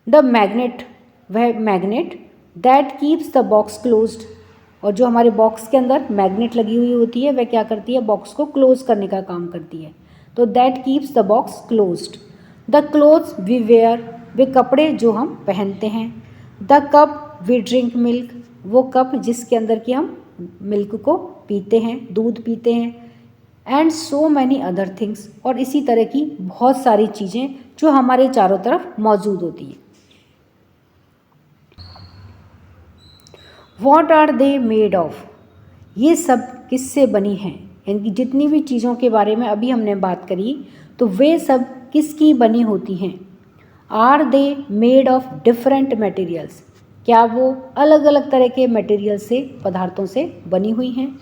द मैग्नेट, वह magnet that keeps the box closed, और जो हमारे बॉक्स के अंदर मैग्नेट लगी हुई होती है वह क्या करती है? बॉक्स को क्लोज करने का काम करती है। तो that keeps the box closed. The clothes we wear, वे कपड़े जो हम पहनते हैं। The cup we drink milk, वो कप जिसके अंदर की हम मिल्क को पीते हैं, दूध पीते हैं। And so many other things, और इसी तरह की बहुत सारी चीज़ें जो हमारे चारों तरफ मौजूद होती हैं। What are they made of, ये सब किससे बनी हैं? यानी कि जितनी भी चीज़ों के बारे में अभी हमने बात करी तो वे सब किसकी बनी होती हैं? Are they made of different materials, क्या वो अलग अलग तरह के मटेरियल से, पदार्थों से बनी हुई हैं?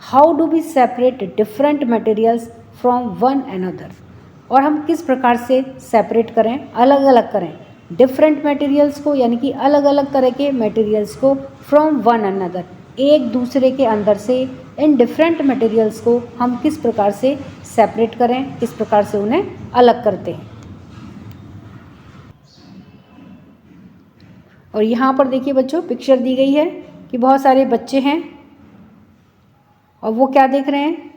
How do we separate different materials from one another, और हम किस प्रकार से सेपरेट करें, अलग अलग करें डिफरेंट मटेरियल्स को, यानी कि अलग अलग तरह के मटेरियल्स को, फ्रॉम वन अनदर, एक दूसरे के अंदर से। इन डिफरेंट मटेरियल्स को हम किस प्रकार से सेपरेट करें, किस प्रकार से उन्हें अलग करते हैं। और यहाँ पर देखिए बच्चों पिक्चर दी गई है कि बहुत सारे बच्चे हैं और वो क्या देख रहे हैं?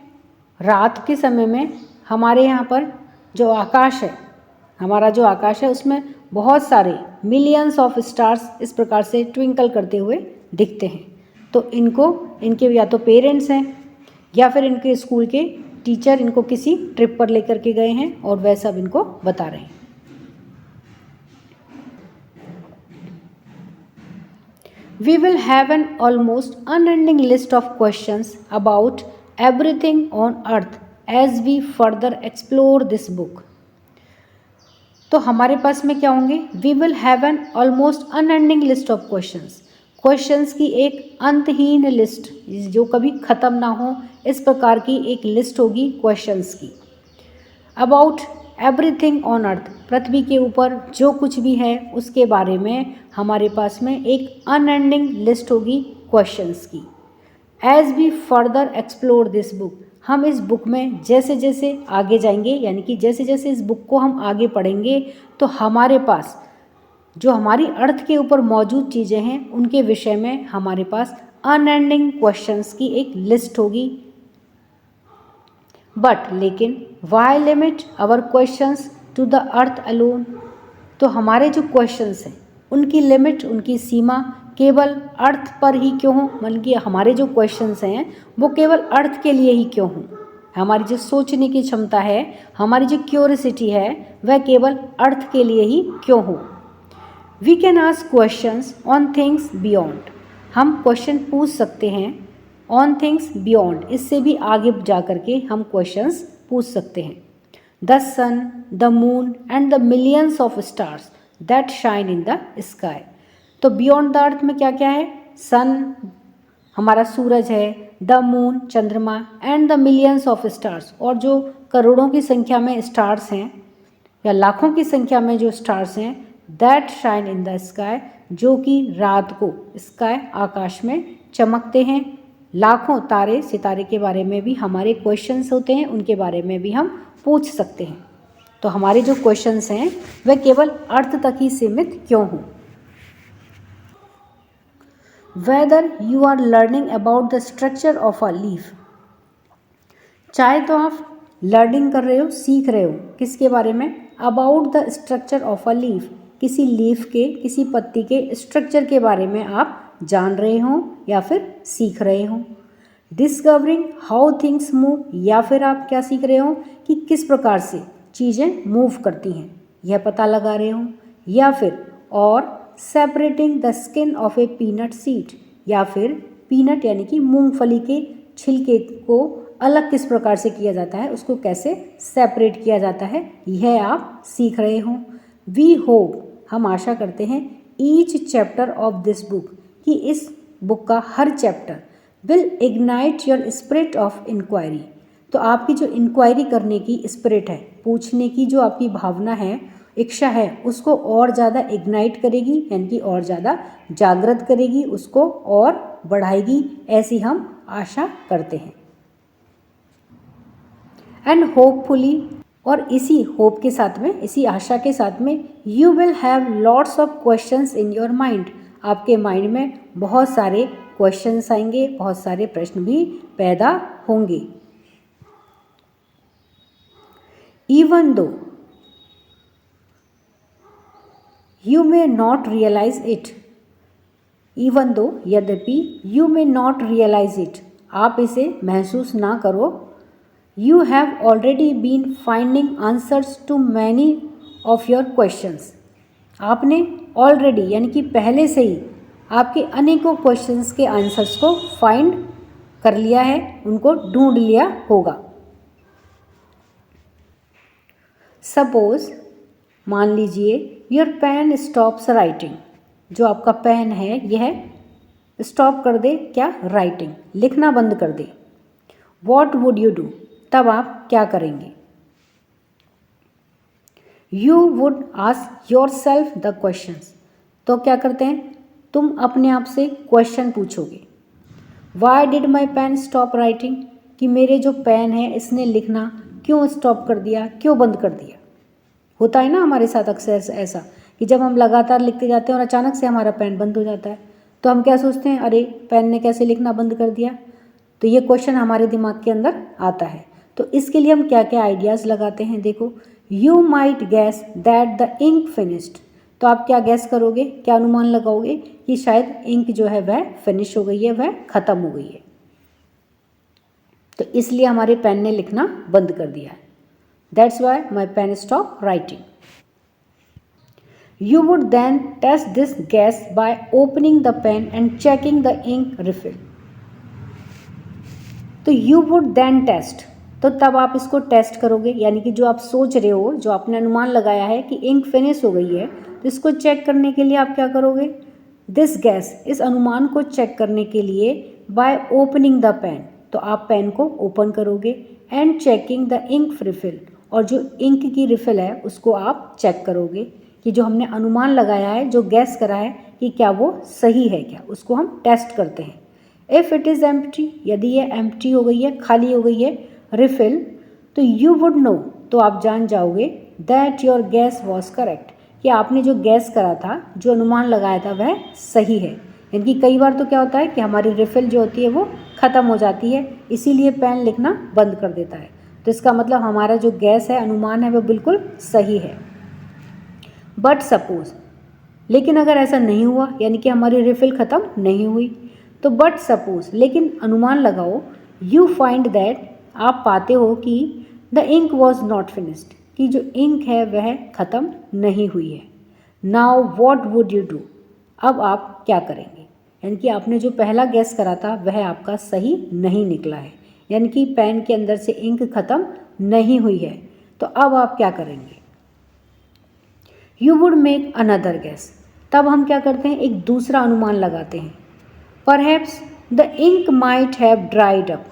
रात के समय में हमारे यहाँ पर जो आकाश है, हमारा जो आकाश है उसमें बहुत सारे मिलियंस ऑफ स्टार्स इस प्रकार से ट्विंकल करते हुए दिखते हैं। तो इनको, इनके या तो पेरेंट्स हैं या फिर इनके स्कूल के टीचर इनको किसी ट्रिप पर लेकर के गए हैं और वह सब इनको बता रहे हैं। We will have an almost unending list of questions about everything on earth as we further explore this book. तो हमारे पास में क्या होंगे? We will have an almost unending list of questions. Questions की एक अंतहीन लिस्ट जो कभी ख़त्म ना हो, इस प्रकार की एक लिस्ट होगी क्वेश्चंस की। अबाउट एवरीथिंग ऑन अर्थ, पृथ्वी के ऊपर जो कुछ भी है उसके बारे में हमारे पास में एक अनएंडिंग लिस्ट होगी क्वेश्चंस की। As we further explore this book, हम इस बुक में जैसे जैसे आगे जाएंगे, यानी कि जैसे जैसे इस बुक को हम आगे पढ़ेंगे तो हमारे पास जो हमारी अर्थ के ऊपर मौजूद चीज़ें हैं उनके विषय में हमारे पास अनएंडिंग क्वेश्चंस की एक लिस्ट होगी। बट लेकिन why limit our questions to the earth alone, तो हमारे जो क्वेश्चंस हैं उनकी लिमिट, उनकी सीमा केवल अर्थ पर ही क्यों हो? मतलब कि हमारे जो क्वेश्चंस हैं वो केवल अर्थ के लिए ही क्यों हों? हमारी जो सोचने की क्षमता है, हमारी जो क्यूरियोसिटी है वह केवल अर्थ के लिए ही क्यों हो? We can ask questions on things beyond, हम क्वेश्चन पूछ सकते हैं ऑन थिंग्स बियॉन्ड, इससे भी आगे जा करके हम क्वेश्चंस पूछ सकते हैं। The sun, the moon and the millions of stars that shine in the sky, तो बियॉन्ड द अर्थ में क्या क्या है? सन हमारा सूरज है, द मून चंद्रमा, and the millions of stars, और जो करोड़ों की संख्या में स्टार्स हैं या लाखों की संख्या में जो स्टार्स हैं, that shine in the sky, जो कि रात को स्काई आकाश में चमकते हैं। लाखों तारे सितारे के बारे में भी हमारे क्वेश्चंस होते हैं, उनके बारे में भी हम पूछ सकते हैं। तो हमारे जो क्वेश्चंस हैं वह केवल अर्थ तक ही सीमित क्यों हों? Whether you are learning about the structure of a leaf, चाहे तो आप लर्निंग कर रहे हो, सीख रहे हो किसके बारे में? About the structure of a leaf, किसी लीफ के, किसी पत्ती के स्ट्रक्चर के बारे में आप जान रहे हो या फिर सीख रहे हो। डिस्कवरिंग हाउ थिंग्स मूव, या फिर आप क्या सीख रहे हो कि किस प्रकार से चीज़ें मूव करती हैं यह पता लगा रहे हो, या फिर और separating the skin of A peanut seed, या फिर पीनट यानी कि मूंगफली के छिलके को अलग किस प्रकार से किया जाता है, उसको कैसे सेपरेट किया जाता है, यह आप सीख रहे हो। वी होप, हम आशा करते हैं, each chapter of this book, कि इस बुक का हर chapter will ignite your spirit of inquiry, तो आपकी जो इंक्वायरी करने की स्पिरिट है, पूछने की जो आपकी भावना है, इच्छा है, उसको और ज़्यादा इग्नाइट करेगी, यानी कि और ज़्यादा जागृत करेगी, उसको और बढ़ाएगी, ऐसी हम आशा करते हैं। एंड होपफुली, और इसी होप के साथ में, इसी आशा के साथ में, you will have lots of questions in your mind, आपके माइंड में बहुत सारे क्वेश्चंस आएंगे, बहुत सारे प्रश्न भी पैदा होंगे। Even though you may not realise it, even though यद्यपि, you may not realise it, आप इसे महसूस ना करो, you have already been finding answers to many of your questions, आपने ऑलरेडी यानी कि पहले से ही आपके अनेकों क्वेश्चंस के आंसर्स को फाइंड कर लिया है, उनको ढूंढ लिया होगा। सपोज, मान लीजिए, योर पेन स्टॉप्स राइटिंग, जो आपका पेन है यह स्टॉप कर दे, क्या, राइटिंग, लिखना बंद कर दे। वॉट वुड यू डू, तब आप क्या करेंगे। You would ask your self the questions, तो क्या करते हैं, तुम अपने आप से क्वेश्चन पूछोगे। Why did my pen stop writing, कि मेरे जो पेन है इसने लिखना क्यों स्टॉप कर दिया, क्यों बंद कर दिया। होता है ना हमारे साथ अक्सर ऐसा कि जब हम लगातार लिखते जाते हैं और अचानक से हमारा पेन बंद हो जाता है, तो हम क्या सोचते हैं, अरे पेन ने कैसे लिखना बंद कर दिया। तो ये क्वेश्चन हमारे दिमाग के अंदर आता है। तो इसके लिए हम क्या क्या आइडियाज़ लगाते हैं, देखो, you might guess that the ink finished, तो आप क्या गैस करोगे, क्या अनुमान लगाओगे कि शायद इंक जो है वह फिनिश हो गई है, वह ख़त्म हो गई है, तो इसलिए हमारे पेन ने लिखना बंद कर दिया है। That's why my pen stop writing. You would then test this guess by opening the pen and checking the ink refill. तो you would then test, तो तब आप इसको टेस्ट करोगे, यानी कि जो आप सोच रहे हो, जो आपने अनुमान लगाया है कि इंक फिनिश हो गई है, तो इसको चेक करने के लिए आप क्या करोगे, दिस गैस, इस अनुमान को चेक करने के लिए, बाय ओपनिंग द पेन, तो आप पेन को ओपन करोगे, and checking the ink refill, और जो इंक की रिफिल है उसको आप चेक करोगे कि जो हमने अनुमान लगाया है, जो गैस करा है कि क्या वो सही है क्या, उसको हम टेस्ट करते हैं। इफ़ इट इज़ एम्प्टी, यदि ये एम्प्टी हो गई है, खाली हो गई है, रिफिल, तो यू वुड नो, तो आप जान जाओगे, that your gas was correct, कि आपने जो गैस करा था, जो अनुमान लगाया था वह सही है। यानी कि कई बार तो क्या होता है कि हमारी रिफिल जो होती है वो ख़त्म हो जाती है, इसीलिए पेन लिखना बंद कर देता है। तो इसका मतलब हमारा जो गैस है, अनुमान है, वो बिल्कुल सही है। बट सपोज, लेकिन अगर ऐसा नहीं हुआ, यानी कि हमारी रिफिल ख़त्म नहीं हुई, तो बट सपोज, लेकिन अनुमान लगाओ, यू फाइंड दैट, आप पाते हो कि the ink was not finished, कि जो इंक है वह ख़त्म नहीं हुई है। Now what would you do, अब आप क्या करेंगे, यानी कि आपने जो पहला गैस करा था वह आपका सही नहीं निकला है, यानी कि पेन के अंदर से इंक ख़त्म नहीं हुई है, तो अब आप क्या करेंगे। You would make another gas, तब हम क्या करते हैं, एक दूसरा अनुमान लगाते हैं। Perhaps the ink might have dried up,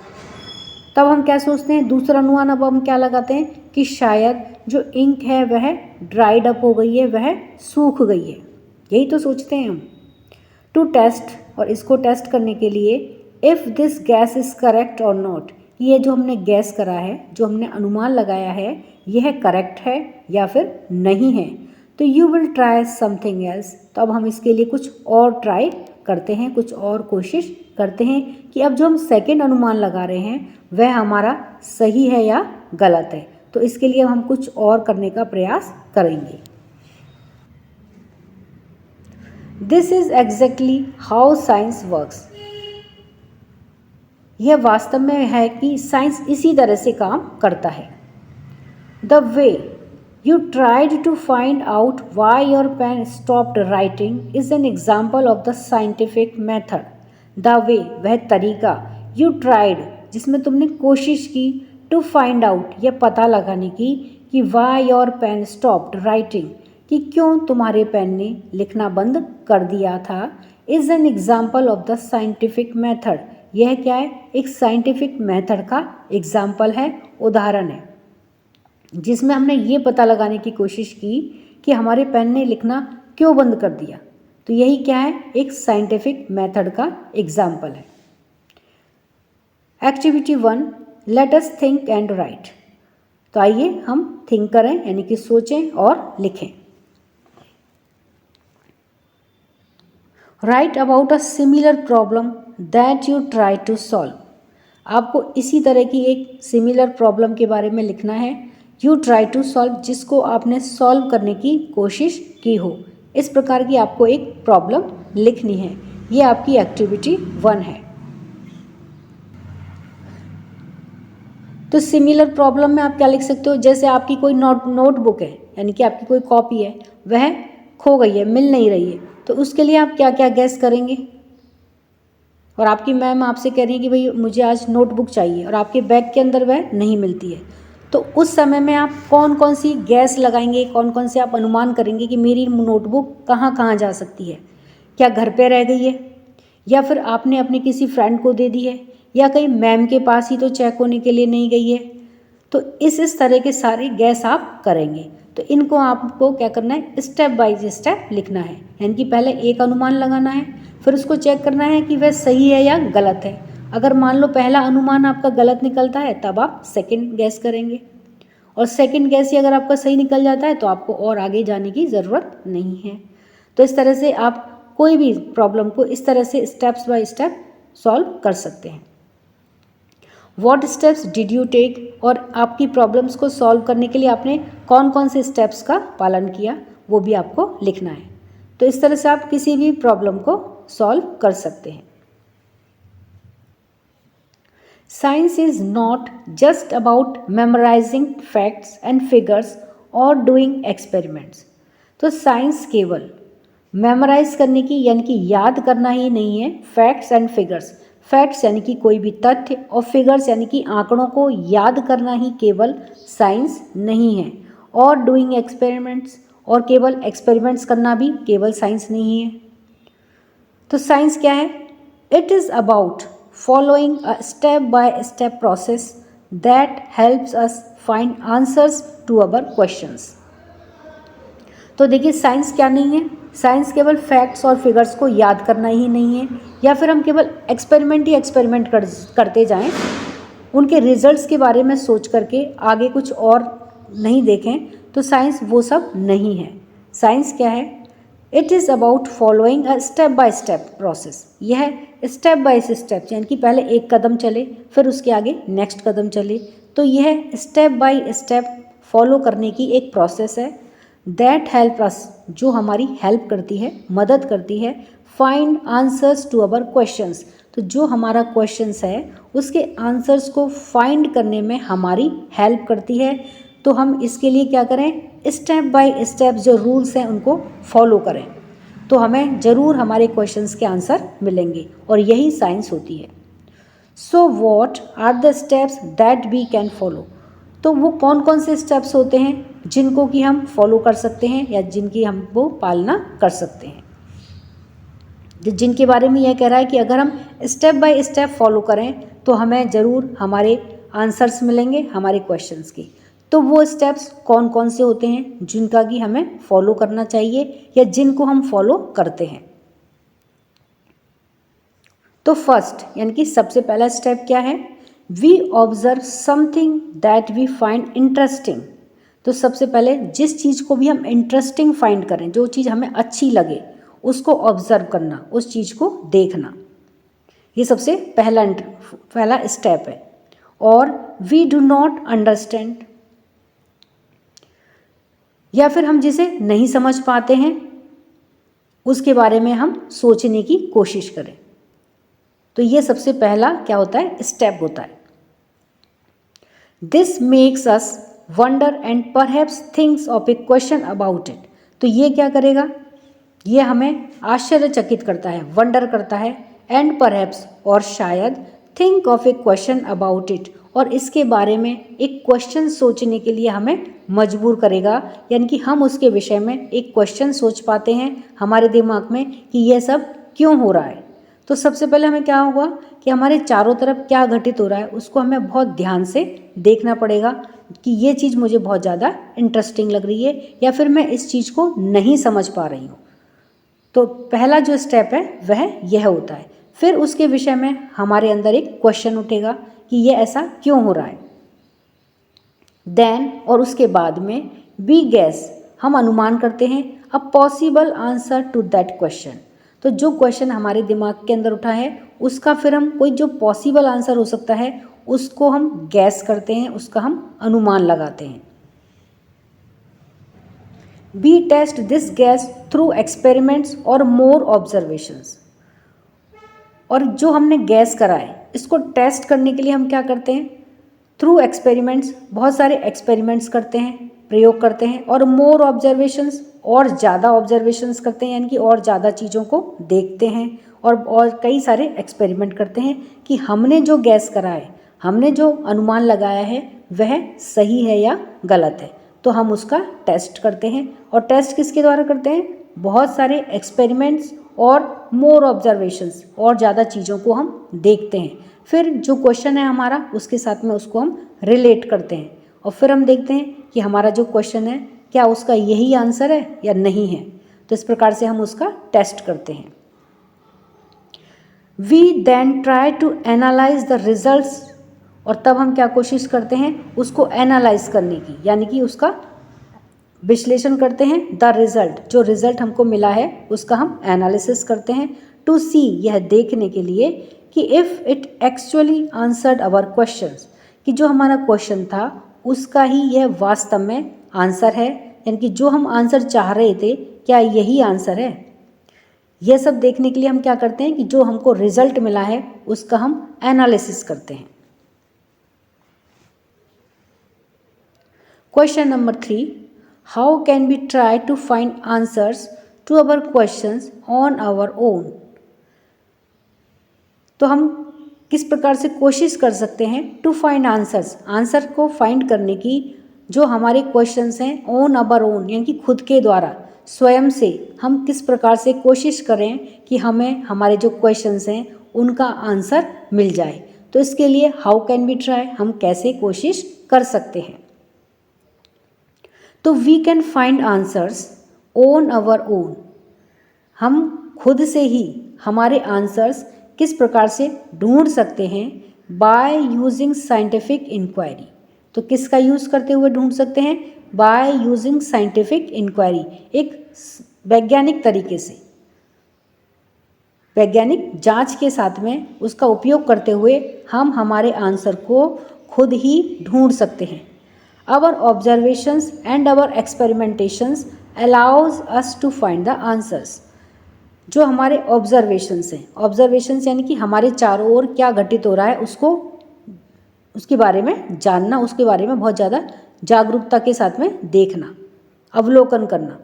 तब हम क्या सोचते हैं, दूसरा अनुमान अब हम क्या लगाते हैं कि शायद जो इंक है वह ड्राइड अप हो गई है, वह सूख गई है, यही तो सोचते हैं हम। टू टेस्ट, और इसको टेस्ट करने के लिए, if this gas is correct और नॉट, ये जो हमने गैस करा है, जो हमने अनुमान लगाया है, यह करेक्ट है या फिर नहीं है, तो you will try something else, तो अब हम इसके लिए कुछ और ट्राई करते हैं, कुछ और कोशिश करते हैं कि अब जो हम सेकंड अनुमान लगा रहे हैं वह हमारा सही है या गलत है, तो इसके लिए हम कुछ और करने का प्रयास करेंगे। This is exactly how science works, यह वास्तव में है कि साइंस इसी तरह से काम करता है। The way you tried to find out why your pen stopped writing is an example of the scientific method. The way, वह तरीका, you tried, जिसमें तुमने कोशिश की, to find out, यह पता लगाने की कि why your pen stopped writing, कि क्यों तुम्हारे पेन ने लिखना बंद कर दिया था, is an example of the scientific method. यह क्या है? एक साइंटिफिक मेथड का एग्जाम्पल है, उदाहरण है, जिसमें हमने ये पता लगाने की कोशिश की कि हमारे पेन ने लिखना क्यों बंद कर दिया। तो यही क्या है? एक साइंटिफिक मेथड का एग्जाम्पल है। Activity 1, late us think and write. तो आइए हम थिंक करें, यानी कि सोचें और लिखें। Write about a similar problem that you try to solve. आपको इसी तरह की एक सिमिलर प्रॉब्लम के बारे में लिखना है, यू ट्राई टू सॉल्व, जिसको आपने सॉल्व करने की कोशिश की हो। इस प्रकार की आपको एक प्रॉब्लम लिखनी है। ये आपकी एक्टिविटी 1 है। तो सिमिलर प्रॉब्लम में आप क्या लिख सकते हो? जैसे आपकी कोई नोटबुक है, यानी कि आपकी कोई कॉपी है, वह खो गई है, मिल नहीं रही है, तो उसके लिए आप क्या क्या गैस करेंगे? और आपकी मैम आपसे कह रही है कि भाई मुझे आज नोटबुक चाहिए, और आपके बैग के अंदर वह नहीं मिलती है, तो उस समय में आप कौन कौन सी गैस लगाएंगे, कौन कौन से आप अनुमान करेंगे कि मेरी नोटबुक कहाँ कहाँ जा सकती है? क्या घर पे रह गई है, या फिर आपने अपने किसी फ्रेंड को दे दी है, या कहीं मैम के पास ही तो चेक होने के लिए नहीं गई है? तो इस तरह के सारे गैस आप करेंगे। तो इनको आपको क्या करना है? स्टेप बाय स्टेप लिखना है, यानी कि पहले एक अनुमान लगाना है, फिर उसको चेक करना है कि वह सही है या गलत है। अगर मान लो पहला अनुमान आपका गलत निकलता है, तब आप सेकंड गैस करेंगे, और सेकंड गैस ही अगर आपका सही निकल जाता है तो आपको और आगे जाने की ज़रूरत नहीं है। तो इस तरह से आप कोई भी प्रॉब्लम को इस तरह से स्टेप्स बाय स्टेप सॉल्व कर सकते हैं। What steps did you take, और आपकी प्रॉब्लम्स को सॉल्व करने के लिए आपने कौन कौन से स्टेप्स का पालन किया, वो भी आपको लिखना है। तो इस तरह से आप किसी भी प्रॉब्लम को सॉल्व कर सकते हैं। Science is not just about memorising facts and figures or doing experiments. तो साइंस केवल मेमोराइज करने की, यानी कि याद करना ही नहीं है, फैक्ट्स एंड फिगर्स, फैक्ट्स यानी कि कोई भी तथ्य, और फिगर्स यानी कि आंकड़ों को याद करना ही केवल साइंस नहीं है, और डूइंग एक्सपेरिमेंट्स, और केवल एक्सपेरिमेंट्स करना भी केवल साइंस नहीं है। तो साइंस क्या है? It is about following a step by step process that helps us find answers to our questions. तो देखिए, साइंस क्या नहीं है? साइंस केवल फैक्ट्स और फिगर्स को याद करना ही नहीं है, या फिर हम केवल एक्सपेरिमेंट ही एक्सपेरिमेंट करते जाएं, उनके रिजल्ट्स के बारे में सोच करके आगे कुछ और नहीं देखें, तो साइंस वो सब नहीं है। साइंस क्या है? It is about following a step by step process. यह स्टेप बाय स्टेप, यानी कि पहले एक कदम चले, फिर उसके आगे नेक्स्ट कदम चले, तो यह स्टेप बाय स्टेप फॉलो करने की एक प्रोसेस है। दैट हेल्प अस, जो हमारी हेल्प करती है, मदद करती है, find answers to our questions. तो जो हमारा क्वेश्चंस है उसके आंसर्स को फाइंड करने में हमारी हेल्प करती है। तो हम इसके लिए क्या करें? स्टेप बाय स्टेप जो रूल्स हैं उनको फॉलो करें, तो हमें ज़रूर हमारे क्वेश्चंस के आंसर मिलेंगे, और यही साइंस होती है। So what are the steps that we can follow. तो वो कौन कौन से स्टेप्स होते हैं जिनको कि हम फॉलो कर सकते हैं, या जिनकी हम वो पालना कर सकते हैं, जिनके बारे में यह कह रहा है कि अगर हम स्टेप बाय स्टेप फॉलो करें तो हमें ज़रूर हमारे आंसर्स मिलेंगे हमारे क्वेश्चंस के। तो वो स्टेप्स कौन कौन से होते हैं जिनका कि हमें फॉलो करना चाहिए, या जिनको हम फॉलो करते हैं। तो फर्स्ट, यानी कि सबसे पहला स्टेप क्या है? We observe something that we find interesting. तो सबसे पहले जिस चीज़ को भी हम इंटरेस्टिंग फाइंड करें, जो चीज़ हमें अच्छी लगे, उसको ऑब्जर्व करना, उस चीज़ को देखना, ये सबसे पहला स्टेप है। और वी डू नॉट अंडरस्टैंड, या फिर हम जिसे नहीं समझ पाते हैं उसके बारे में हम सोचने की कोशिश करें। तो ये सबसे पहला क्या होता है? स्टेप होता है। This makes us wonder and perhaps thinks of A question about it. तो ये क्या करेगा, ये हमें आश्चर्यचकित करता है, वंडर करता है, एंड परहैप्स और शायद, think of A question about it और इसके बारे में एक क्वेश्चन सोचने के लिए हमें मजबूर करेगा, यानी कि हम उसके विषय में एक क्वेश्चन सोच पाते हैं हमारे दिमाग में कि यह सब क्यों हो रहा है। तो सबसे पहले हमें क्या होगा कि हमारे चारों तरफ क्या घटित हो रहा है उसको हमें बहुत ध्यान से देखना पड़ेगा कि ये चीज़ मुझे बहुत ज़्यादा इंटरेस्टिंग लग रही है या फिर मैं इस चीज़ को नहीं समझ पा रही हूँ। तो पहला जो स्टेप है वह यह होता है। फिर उसके विषय में हमारे अंदर एक क्वेश्चन उठेगा कि ये ऐसा क्यों हो रहा है। देन और उसके बाद में वी गेस, हम अनुमान करते हैं a possible answer to that question. तो जो क्वेश्चन हमारे दिमाग के अंदर उठा है उसका फिर हम कोई जो पॉसिबल आंसर हो सकता है उसको हम गैस करते हैं, उसका हम अनुमान लगाते हैं। We test this guess through experiments और more observations। और जो हमने गैस करा है इसको टेस्ट करने के लिए हम क्या करते हैं, थ्रू एक्सपेरिमेंट्स, बहुत सारे एक्सपेरिमेंट्स करते हैं, प्रयोग करते हैं, और मोर ऑब्जर्वेशंस, और ज़्यादा ऑब्जर्वेशंस करते हैं, यानी कि और ज़्यादा चीज़ों को देखते हैं और कई सारे एक्सपेरिमेंट करते हैं कि हमने जो गैस करा है, हमने जो अनुमान लगाया है वह सही है या गलत है। तो हम उसका टेस्ट करते हैं, और टेस्ट किसके द्वारा करते हैं, बहुत सारे एक्सपेरिमेंट्स और मोर ऑब्जर्वेशंस, और ज़्यादा चीज़ों को हम देखते हैं। फिर जो क्वेश्चन है हमारा उसके साथ में उसको हम रिलेट करते हैं, और फिर हम देखते हैं कि हमारा जो क्वेश्चन है क्या उसका यही आंसर है या नहीं है। तो इस प्रकार से हम उसका टेस्ट करते हैं। We then try to analyse the results, और तब हम क्या कोशिश करते हैं उसको एनालाइज करने की, यानी कि उसका विश्लेषण करते हैं। द रिजल्ट, जो रिजल्ट हमको मिला है उसका हम एनालिसिस करते हैं। टू सी, यह देखने के लिए कि if it actually answered our questions, कि जो हमारा क्वेश्चन था उसका ही यह वास्तव में आंसर है, यानी कि जो हम आंसर चाह रहे थे क्या यही आंसर है। यह सब देखने के लिए हम क्या करते हैं कि जो हमको रिजल्ट मिला है उसका हम एनालिसिस करते हैं। Question number 3, how can we try to find answers to our questions on our own. तो हम किस प्रकार से कोशिश कर सकते हैं टू फाइंड आंसर्स, आंसर को फाइंड करने की, जो हमारे क्वेश्चंस हैं ऑन आवर ओन, यानी कि खुद के द्वारा, स्वयं से हम किस प्रकार से कोशिश करें कि हमें हमारे जो क्वेश्चंस हैं उनका आंसर मिल जाए। तो इसके लिए हाउ कैन वी ट्राई, हम कैसे कोशिश कर सकते हैं। तो we can find answers on our own, हम खुद से ही हमारे आंसर्स किस प्रकार से ढूंढ सकते हैं, बाय यूजिंग साइंटिफिक इंक्वायरी। तो किसका यूज़ करते हुए ढूंढ सकते हैं, बाय यूजिंग साइंटिफिक इंक्वायरी, एक वैज्ञानिक तरीके से, वैज्ञानिक जांच के साथ में उसका उपयोग करते हुए हम हमारे आंसर को खुद ही ढूंढ सकते हैं। Our observations and our experimentations allows us to find the answers। जो हमारे ऑब्जर्वेशंस हैं, ऑब्जर्वेशंस यानी कि हमारे चारों ओर क्या घटित हो रहा है उसको, उसके बारे में जानना, उसके बारे में बहुत ज़्यादा जागरूकता के साथ में देखना, अवलोकन करना।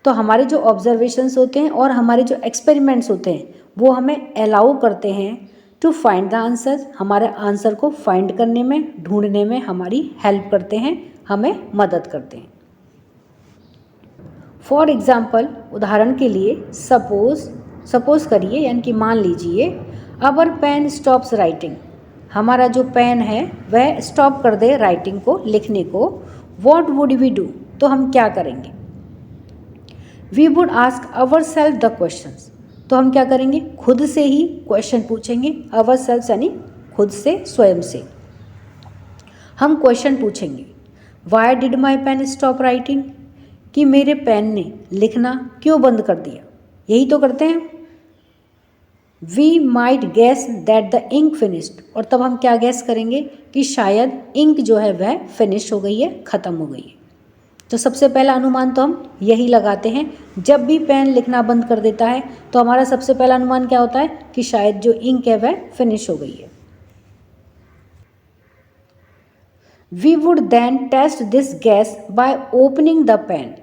तो हमारे जो ऑब्जर्वेशंस होते हैं और हमारे जो एक्सपेरिमेंट्स होते हैं वो हमें अलाउ करते हैं टू फाइंड द आंसर्स, हमारे आंसर को फाइंड करने में, ढूंढने में हमारी हेल्प करते हैं, हमें मदद करते हैं। फॉर एग्जाम्पल, उदाहरण के लिए, सपोज करिए, यानी कि मान लीजिए, अवर पेन स्टॉप्स राइटिंग, हमारा जो पेन है वह स्टॉप कर दे राइटिंग को, लिखने को। व्हाट वुड वी डू, तो हम क्या करेंगे। We would ask our self the questions, तो हम क्या करेंगे, खुद से ही क्वेश्चन पूछेंगे। अवर सेल्फ यानी खुद से, स्वयं से हम क्वेश्चन पूछेंगे। Why did my pen stop writing, कि मेरे पेन ने लिखना क्यों बंद कर दिया, यही तो करते हैं। We might guess that the ink finished, और तब हम क्या गैस करेंगे कि शायद इंक जो है वह फिनिश हो गई है, ख़त्म हो गई है। तो सबसे पहला अनुमान तो हम यही लगाते हैं, जब भी पेन लिखना बंद कर देता है तो हमारा सबसे पहला अनुमान क्या होता है कि शायद जो इंक है वह फिनिश हो गई है। We would then test this guess by opening the pen.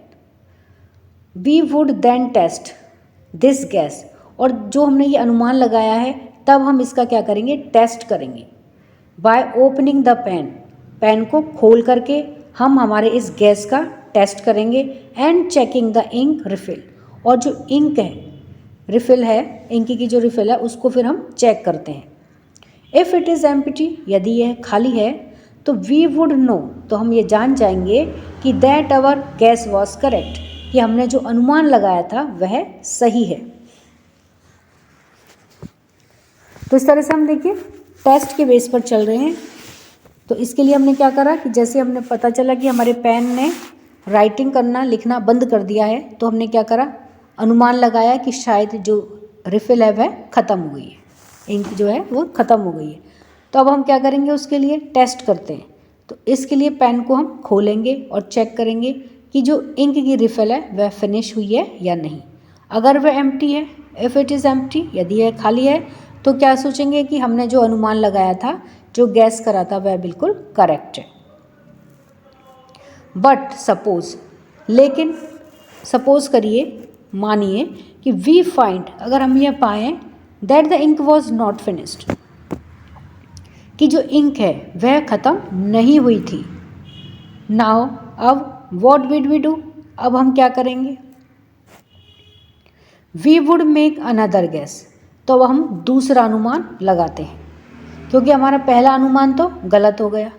We would then test this guess, और जो हमने ये अनुमान लगाया है तब हम इसका क्या करेंगे, टेस्ट करेंगे। By opening the pen, pen को खोल करके हम हमारे इस गैस का टेस्ट करेंगे। And checking the ink refill, और जो इंक है, रिफिल है, इंक की जो रिफिल है उसको फिर हम चेक करते हैं। इफ़ इट इज़ एम्प्टी, यदि यह खाली है तो वी वुड नो, तो हम ये जान जाएंगे कि that our guess was correct, कि हमने जो अनुमान लगाया था वह सही है। तो इस तरह से हम देखिए टेस्ट के बेस पर चल रहे हैं। तो इसके लिए हमने क्या करा कि जैसे हमने पता चला कि हमारे पेन ने राइटिंग करना, लिखना बंद कर दिया है, तो हमने क्या करा, अनुमान लगाया कि शायद जो रिफिल है वह ख़त्म हो गई है, इंक जो है वो ख़त्म हो गई है। तो अब हम क्या करेंगे, उसके लिए टेस्ट करते हैं। तो इसके लिए पेन को हम खोलेंगे और चेक करेंगे कि जो इंक की रिफिल है वह फिनिश हुई है या नहीं। अगर वह एम्प्टी है, इफ़ इट इज़ एम्प्टी, यदि यह खाली है, तो क्या सोचेंगे कि हमने जो अनुमान लगाया था, जो गैस करा था वह बिल्कुल करेक्ट है। बट सपोज, लेकिन सपोज करिए, मानिए कि वी फाइंड, अगर हम यह पाएँ that the ink was not finished, कि जो इंक है वह ख़त्म नहीं हुई थी। नाउ अब व्हाट विड वी डू, अब हम क्या करेंगे, we would make another guess, तो अब हम दूसरा अनुमान लगाते हैं, क्योंकि हमारा पहला अनुमान तो गलत हो गया।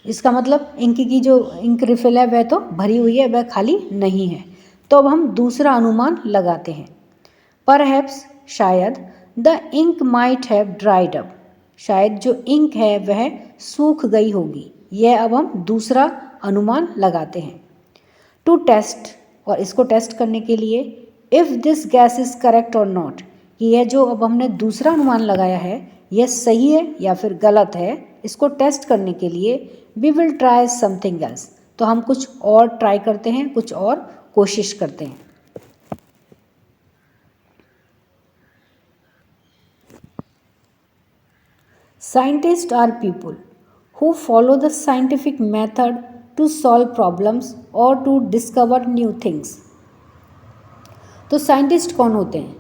इसका मतलब इंक की जो इंक रिफिल है वह तो भरी हुई है, वह खाली नहीं है। तो अब हम दूसरा अनुमान लगाते हैं। परहैप्स, शायद, the ink might have dried up, शायद जो इंक है वह सूख गई होगी। यह अब हम दूसरा अनुमान लगाते हैं। टू टेस्ट, और इसको टेस्ट करने के लिए, if this gas is correct और नॉट, कि यह जो अब हमने दूसरा अनुमान लगाया है यह सही है या फिर गलत है, इसको टेस्ट करने के लिए we will try something else, तो हम कुछ और ट्राई करते हैं, कुछ और कोशिश करते हैं। Scientists are people who follow the scientific method to solve problems or to discover new things। तो साइंटिस्ट कौन होते हैं,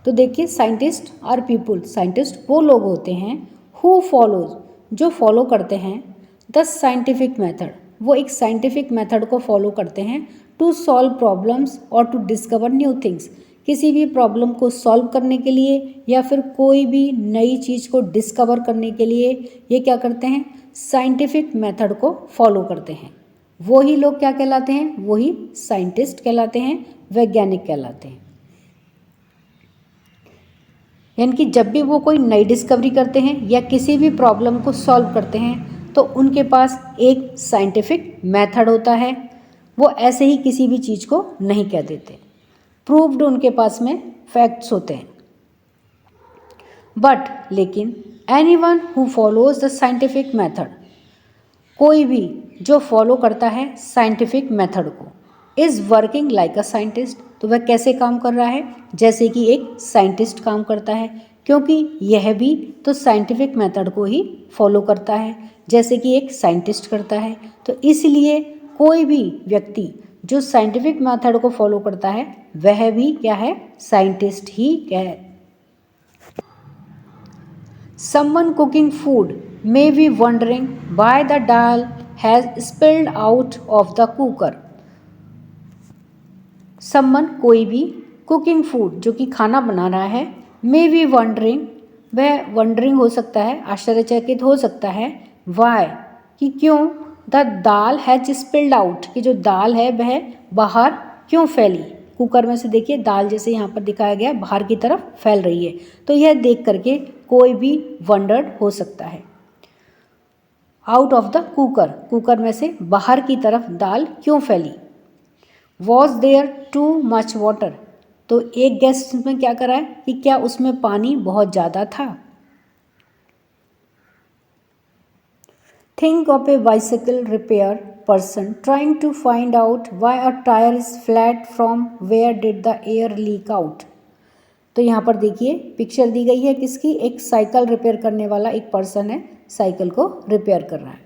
तो देखिए साइंटिस्ट आर पीपुल, साइंटिस्ट वो लोग होते हैं हु फॉलोज, जो फॉलो करते हैं, द साइंटिफिक मेथड, वो एक साइंटिफिक मेथड को फॉलो करते हैं, टू सॉल्व प्रॉब्लम्स और टू डिस्कवर न्यू थिंग्स, किसी भी प्रॉब्लम को सॉल्व करने के लिए या फिर कोई भी नई चीज़ को डिस्कवर करने के लिए ये क्या करते हैं, साइंटिफिक मेथड को फॉलो करते हैं। वही लोग क्या कहलाते हैं, वही साइंटिस्ट कहलाते हैं, वैज्ञानिक कहलाते हैं। यानी कि जब भी वो कोई नई डिस्कवरी करते हैं या किसी भी प्रॉब्लम को सॉल्व करते हैं तो उनके पास एक साइंटिफिक मेथड होता है, वो ऐसे ही किसी भी चीज़ को नहीं कह देते, प्रूव्ड उनके पास में फैक्ट्स होते हैं। बट लेकिन anyone who follows the scientific method, कोई भी जो फॉलो करता है साइंटिफिक मेथड को, is working like a scientist, तो वह कैसे काम कर रहा है, जैसे कि एक साइंटिस्ट काम करता है, क्योंकि यह भी तो साइंटिफिक मेथड को ही फॉलो करता है जैसे कि एक साइंटिस्ट करता है। तो इसलिए कोई भी व्यक्ति जो साइंटिफिक मेथड को फॉलो करता है वह भी क्या है, साइंटिस्ट ही है। Someone cooking food may be wondering why the dal has spilled out of the cooker। Someone, कोई भी, cooking food, जो कि खाना बना रहा है, may be wondering, वह wondering हो सकता है, आश्चर्यचकित हो सकता है, why, कि क्यों, the dal has spilled out, कि जो दाल है वह बाहर क्यों फैली। कुकर में से देखिए दाल जैसे यहाँ पर दिखाया गया बाहर की तरफ फैल रही है, तो यह देख करके कोई भी वंडर्ड हो सकता है। Out of the cooker, cooker में से बाहर की तरफ दाल क्यों फैली। Was there too much water, तो एक गेस्ट में क्या करा है कि क्या उसमें पानी बहुत ज़्यादा था। Think of a bicycle repair person trying to find out why a tyre is flat from where did the air leak out. तो यहाँ पर देखिए पिक्चर दी गई है किसकी, एक साइकिल रिपेयर करने वाला एक पर्सन है, साइकिल को रिपेयर कर रहा है।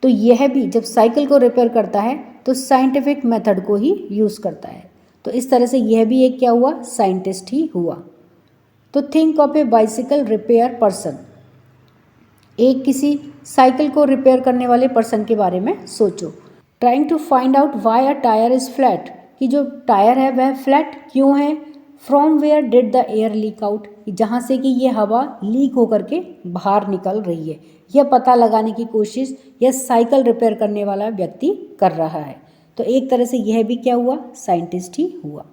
तो यह भी जब साइकिल को रिपेयर करता है तो साइंटिफिक मेथड को ही यूज़ करता है। तो इस तरह से यह भी एक क्या हुआ, साइंटिस्ट ही हुआ। तो think of a bicycle repair person, एक किसी साइकिल को रिपेयर करने वाले पर्सन के बारे में सोचो। Trying to find out why a tyre is flat, कि जो टायर है वह फ्लैट क्यों है। From where did the air leak out, जहाँ से कि ये हवा लीक होकर के बाहर निकल रही है, यह पता लगाने की कोशिश यह साइकिल रिपेयर करने वाला व्यक्ति कर रहा है। तो एक तरह से यह भी क्या हुआ, साइंटिस्ट ही हुआ।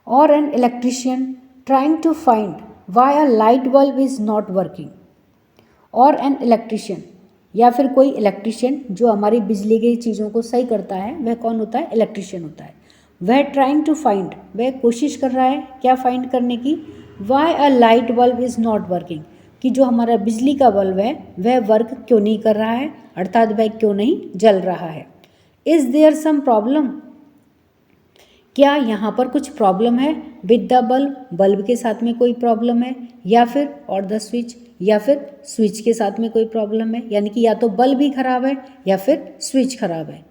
और an electrician trying to find why a light bulb is not working. और एन इलेक्ट्रिशियन, या फिर कोई इलेक्ट्रिशियन जो हमारी बिजली की चीज़ों को सही करता है, वह कौन होता है, इलेक्ट्रिशियन होता है। वह ट्राइंग टू फाइंड, वह कोशिश कर रहा है क्या फाइंड करने की, Y a light bulb is not working, कि जो हमारा बिजली का बल्ब है वह वर्क क्यों नहीं कर रहा है, अर्थात वह क्यों नहीं जल रहा है। इज़ देयर सम प्रॉब्लम, क्या यहाँ पर कुछ प्रॉब्लम है विद द बल्ब, बल्ब के साथ में कोई प्रॉब्लम है, या फिर और द स्विच, या फिर स्विच के साथ में कोई प्रॉब्लम है, यानी कि या तो बल्ब ही खराब है या फिर स्विच खराब है।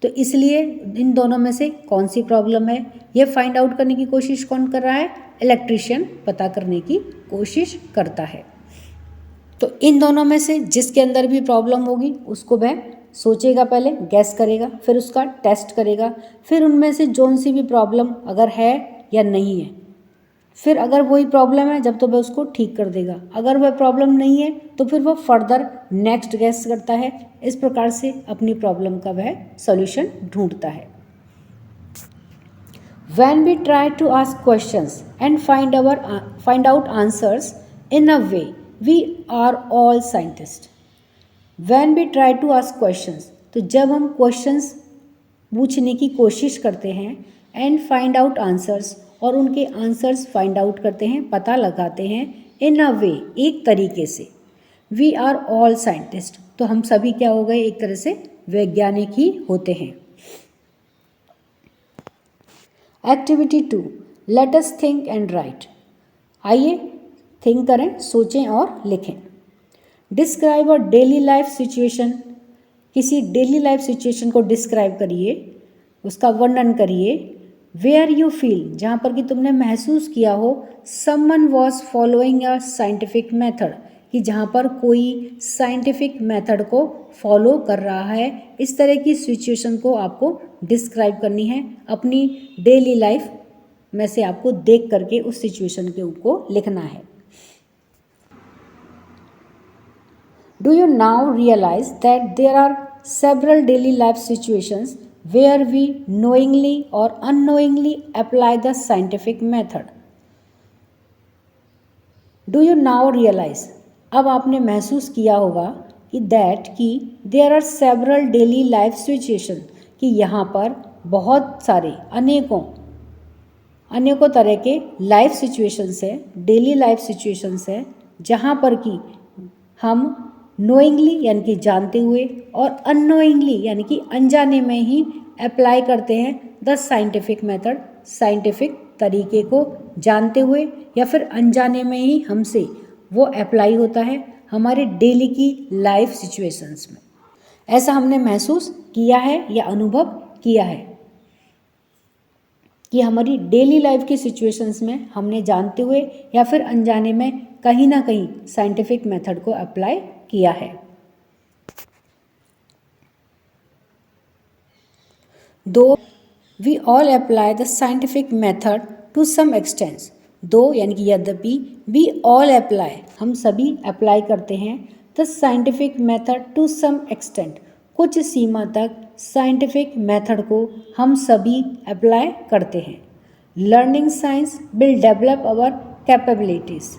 तो इसलिए इन दोनों में से कौन सी प्रॉब्लम है, ये फाइंड आउट करने की कोशिश कौन कर रहा है, इलेक्ट्रिशियन पता करने की कोशिश करता है। तो इन दोनों में से जिसके अंदर भी प्रॉब्लम होगी उसको वह सोचेगा, पहले गैस करेगा, फिर उसका टेस्ट करेगा, फिर उनमें से जोन सी भी प्रॉब्लम अगर है या नहीं है, फिर अगर वही प्रॉब्लम है जब तो वह उसको ठीक कर देगा, अगर वह प्रॉब्लम नहीं है तो फिर वह फर्दर नेक्स्ट गैस करता है। इस प्रकार से अपनी प्रॉब्लम का वह सॉल्यूशन ढूंढता है। When we try to ask questions and find out answers in a way, we are all scientists. When we try to ask questions, तो जब हम क्वेश्चंस पूछने की कोशिश करते हैं एंड फाइंड आउट आंसर्स, और उनके आंसर्स फाइंड आउट करते हैं, पता लगाते हैं, इन अ वे, एक तरीके से, वी आर ऑल साइंटिस्ट, तो हम सभी क्या हो गए, एक तरह से वैज्ञानिक ही होते हैं। Activity 2, late us think and right. आइए थिंक करें, सोचें और लिखें। Describe a daily life situation, किसी डेली लाइफ सिचुएशन को डिस्क्राइब करिए, उसका वर्णन करिए। वेयर यू फील, जहाँ पर कि तुमने महसूस किया हो someone was following a scientific method, कि जहाँ पर कोई साइंटिफिक मेथड को फॉलो कर रहा है। इस तरह की सिचुएशन को आपको डिस्क्राइब करनी है, अपनी डेली लाइफ में से आपको देख करके उस सिचुएशन के को लिखना है। Do you now realise that there are several daily life situations where we knowingly or unknowingly apply the scientific method? Do you now realize, अब आपने महसूस किया होगा कि दैट, कि there are several daily life situation, कि यहाँ पर बहुत सारे अनेकों तरह के लाइफ सिचुएशंस है, डेली लाइफ सिचुएशंस है, जहाँ पर कि हम नोइंगली यानी कि जानते हुए और अननोइंगली यानी कि अनजाने में ही अप्लाई करते हैं द साइंटिफिक मेथड, साइंटिफिक तरीके को जानते हुए या फिर अनजाने में ही हमसे वो अप्लाई होता है हमारे डेली की लाइफ सिचुएशंस में। ऐसा हमने महसूस किया है या अनुभव किया है कि हमारी डेली लाइफ की सिचुएशंस में हमने जानते हुए या फिर अनजाने में कहीं ना कहीं साइंटिफिक मेथड को अप्लाई किया है। Though, we all apply the scientific method to some extent, though यानी कि यद्यपि, वी ऑल अप्लाई हम सभी अप्लाई करते हैं, the scientific method to some extent कुछ सीमा तक साइंटिफिक मेथड को हम सभी अप्लाई करते हैं। Learning science will develop our capabilities,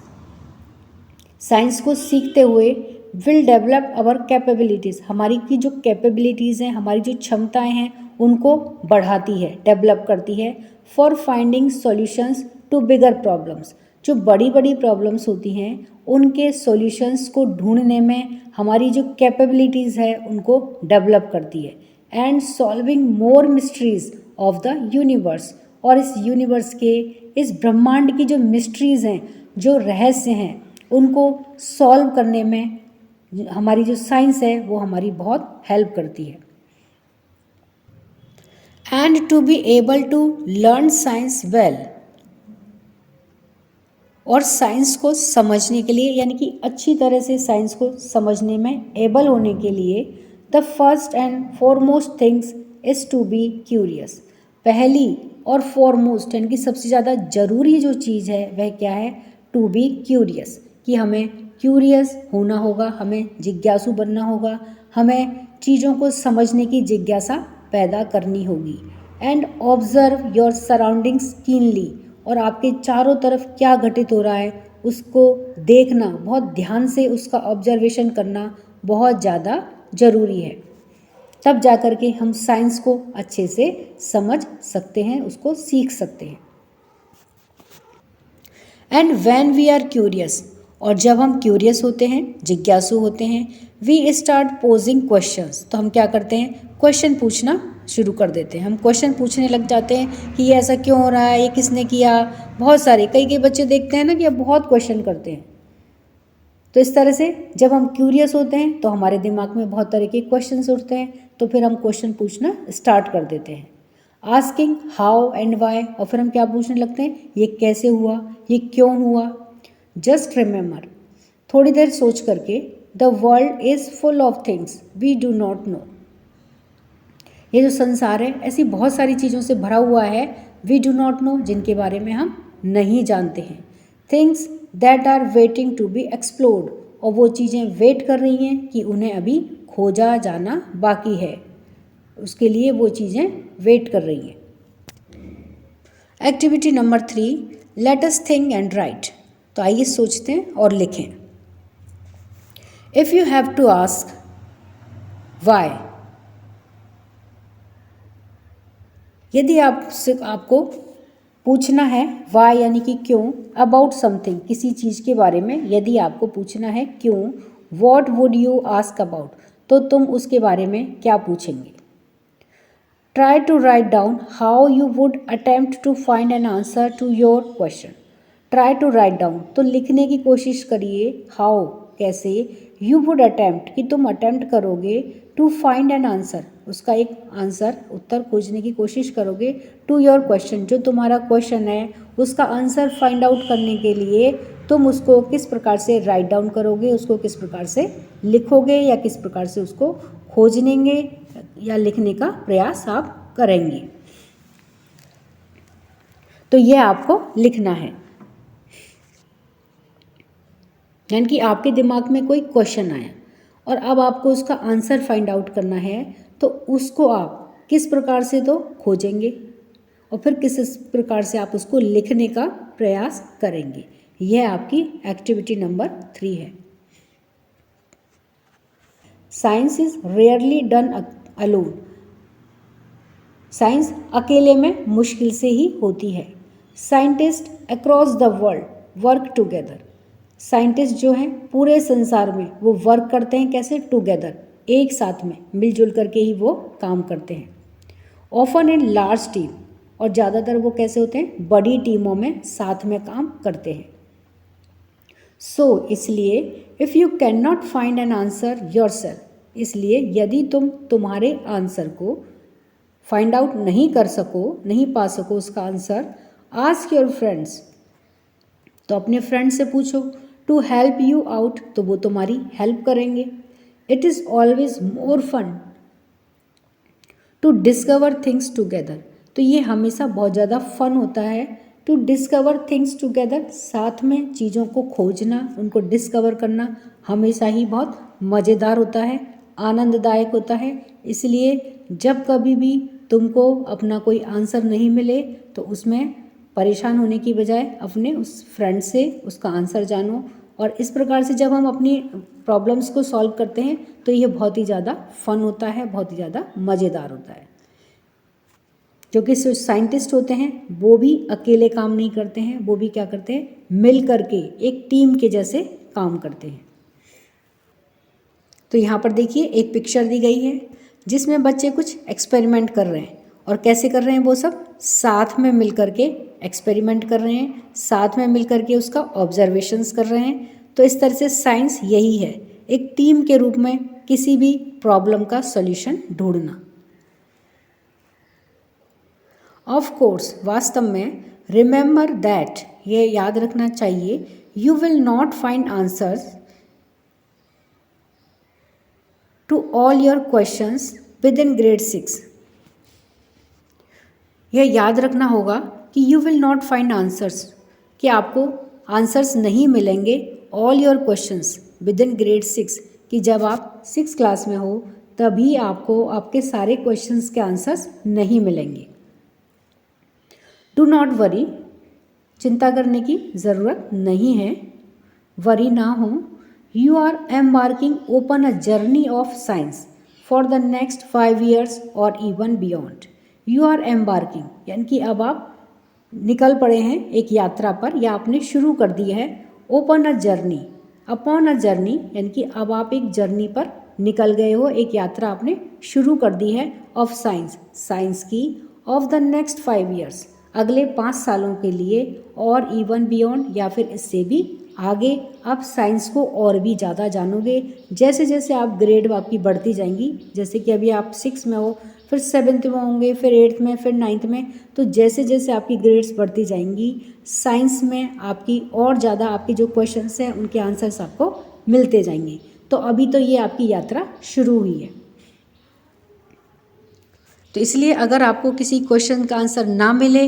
science को सीखते हुए विल डेवलप आवर कैपेबिलिटीज़, हमारी की जो कैपेबिलिटीज़ हैं, हमारी जो क्षमताएं हैं उनको बढ़ाती है, डेवलप करती है। For finding solutions to bigger problems, जो बड़ी बड़ी प्रॉब्लम्स होती हैं उनके सॉल्यूशंस को ढूंढने में हमारी जो कैपेबिलिटीज़ है उनको डेवलप करती है। And solving more mysteries of the universe, और इस यूनिवर्स के, इस ब्रह्मांड की जो मिस्ट्रीज़ हैं, जो रहस्य हैं, उनको सॉल्व करने में हमारी जो साइंस है वो हमारी बहुत हेल्प करती है। And to be able to learn science well, और साइंस को समझने के लिए यानी कि अच्छी तरह से साइंस को समझने में एबल होने के लिए the first and foremost things is to be curious. पहली और फॉरमोस्ट यानी कि सबसे ज़्यादा ज़रूरी जो चीज़ है वह क्या है? टू बी क्यूरियस, कि हमें क्यूरियस होना होगा, हमें जिज्ञासु बनना होगा, हमें चीज़ों को समझने की जिज्ञासा पैदा करनी होगी। And observe your surroundings keenly, और आपके चारों तरफ क्या घटित हो रहा है उसको देखना, बहुत ध्यान से उसका ऑब्जर्वेशन करना बहुत ज़्यादा ज़रूरी है। तब जा कर के हम साइंस को अच्छे से समझ सकते हैं, उसको सीख सकते हैं। And when we are curious, और जब हम क्यूरियस होते हैं, जिज्ञासु होते हैं, वी स्टार्ट पोजिंग क्वेश्चंस, तो हम क्या करते हैं? क्वेश्चन पूछना शुरू कर देते हैं। हम क्वेश्चन पूछने लग जाते हैं कि ये ऐसा क्यों हो रहा है, ये किसने किया। बहुत सारे कई बच्चे देखते हैं ना कि अब बहुत क्वेश्चन करते हैं। तो इस तरह से जब हम क्यूरियस होते हैं तो हमारे दिमाग में बहुत तरह के क्वेश्चंस उठते हैं, तो फिर हम क्वेश्चन पूछना स्टार्ट कर देते हैं। आस्किंग हाउ एंड वाई, और फिर हम क्या पूछने लगते हैं? ये कैसे हुआ, ये क्यों हुआ। जस्ट रिमेंबर, थोड़ी देर सोच करके, the world is full of things we do not know, ये जो संसार है ऐसी बहुत सारी चीज़ों से भरा हुआ है, वी डू नॉट नो, जिनके बारे में हम नहीं जानते हैं। Things that are waiting to be explored, और वो चीज़ें वेट कर रही हैं कि उन्हें अभी खोजा जाना बाकी है, उसके लिए वो चीज़ें वेट कर रही हैं। Activity number 3, let us think and write, तो आइए सोचते हैं और लिखें। If you have to ask why, यदि आपको पूछना है वाई यानी कि क्यों, अबाउट समथिंग, किसी चीज़ के बारे में यदि आपको पूछना है क्यों, what would you ask about, तो तुम उसके बारे में क्या पूछेंगे। Try to write down how you would attempt to find an answer to your question. Try to write down, तो लिखने की कोशिश करिए, हाउ कैसे, यू वुड अटेम्प्ट कि तुम अटेम्प्ट करोगे, टू फाइंड एन आंसर उसका एक आंसर उत्तर खोजने की कोशिश करोगे, टू योर क्वेश्चन जो तुम्हारा क्वेश्चन है उसका आंसर फाइंड आउट करने के लिए तुम उसको किस प्रकार से राइट डाउन करोगे, उसको किस प्रकार से लिखोगे, या किस प्रकार से उसको खोजनेंगे या लिखने का प्रयास आप करेंगे। तो यह आपको लिखना है, यानी कि आपके दिमाग में कोई क्वेश्चन आया और अब आपको उसका आंसर फाइंड आउट करना है, तो उसको आप किस प्रकार से तो खोजेंगे और फिर किस प्रकार से आप उसको लिखने का प्रयास करेंगे। यह आपकी एक्टिविटी नंबर 3 है। Science is rarely done alone, science अकेले में मुश्किल से ही होती है। Scientist across the world work together, scientist जो हैं पूरे संसार में वो वर्क करते हैं कैसे? टुगेदर, एक साथ में मिलजुल करके ही वो काम करते हैं। ऑफन इन लार्ज टीम, और ज़्यादातर वो कैसे होते हैं? बड़ी टीमों में साथ में काम करते हैं। सो इसलिए if you can not find an answer yourself, इसलिए यदि तुम तुम्हारे आंसर को फाइंड आउट नहीं कर सको, नहीं पा सको उसका आंसर, आस्क योर फ्रेंड्स, तो अपने फ्रेंड से पूछो, टू हेल्प यू आउट, तो वो तुम्हारी हेल्प करेंगे। It is always more fun to discover things together, तो ये हमेशा बहुत ज़्यादा फन होता है। टू डिस्कवर थिंग्स टुगेदर, साथ में चीज़ों को खोजना, उनको डिस्कवर करना हमेशा ही बहुत मज़ेदार होता है, आनंददायक होता है। इसलिए जब कभी भी तुमको अपना कोई आंसर नहीं मिले तो उसमें परेशान होने की बजाय अपने उस फ्रेंड से उसका आंसर जानो, और इस प्रकार से जब हम अपनी प्रॉब्लम्स को सॉल्व करते हैं तो ये बहुत ही ज़्यादा फन होता है, बहुत ही ज़्यादा मज़ेदार होता है। जो कि साइंटिस्ट होते हैं वो भी अकेले काम नहीं करते हैं, वो भी क्या करते हैं? मिल करके एक टीम के जैसे काम करते हैं। तो यहाँ पर देखिए एक पिक्चर दी गई है जिसमें बच्चे कुछ एक्सपेरिमेंट कर रहे हैं, और कैसे कर रहे हैं? वो सब साथ में मिल करके एक्सपेरिमेंट कर रहे हैं, साथ में मिल करके उसका ऑब्जर्वेशंस कर रहे हैं। तो इस तरह से साइंस यही है, एक टीम के रूप में किसी भी प्रॉब्लम का सॉल्यूशन ढूंढना। ऑफ कोर्स, वास्तव में, रिमेंबर दैट, ये याद रखना चाहिए, you will not find answers to all your questions within grade 6। यह याद रखना होगा कि you will not find answers, कि आपको आंसर्स नहीं मिलेंगे all your questions within grade 6, कि जब आप 6 क्लास में हो तभी आपको आपके सारे क्वेश्चंस के आंसर्स नहीं मिलेंगे। डू नॉट वरी, चिंता करने की ज़रूरत नहीं है, वरी ना हो। You are embarking upon a journey of science for the next 5 years और even beyond. You are embarking यानी कि अब आप निकल पड़े हैं एक यात्रा पर, या आपने शुरू कर दी है। Open a journey, upon a journey यानी कि अब आप एक जर्नी पर निकल गए हो, एक यात्रा आपने शुरू कर दी है। ऑफ साइंस, साइंस की, ऑफ द नेक्स्ट 5 years, अगले 5 सालों के लिए, और इवन बियॉन्ड या फिर इससे भी आगे। आप साइंस को और भी ज़्यादा जानोगे जैसे जैसे आप ग्रेड आपकी बढ़ती जाएंगी। जैसे कि अभी आप 6 में हो, फिर 7th में होंगे, फिर 8th में, फिर 9th में। तो जैसे जैसे आपकी ग्रेड्स बढ़ती जाएंगी, साइंस में आपकी और ज़्यादा आपके जो क्वेश्चंस हैं उनके आंसर्स आपको मिलते जाएंगे। तो अभी तो ये आपकी यात्रा शुरू हुई है। तो इसलिए अगर आपको किसी क्वेश्चन का आंसर ना मिले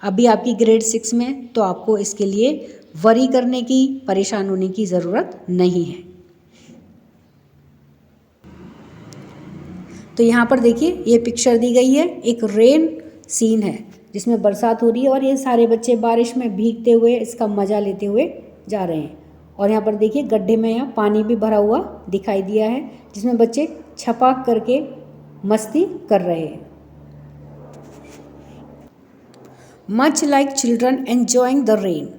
अभी आपकी ग्रेड 6 में, तो आपको इसके लिए वरी करने की, परेशान होने की ज़रूरत नहीं है। तो यहाँ पर देखिए ये पिक्चर दी गई है, एक रेन सीन है जिसमें बरसात हो रही है और ये सारे बच्चे बारिश में भीगते हुए इसका मज़ा लेते हुए जा रहे हैं। और यहाँ पर देखिए गड्ढे में यहाँ पानी भी भरा हुआ दिखाई दिया है जिसमें बच्चे छपाक करके मस्ती कर रहे हैं। Much like children enjoying the rain.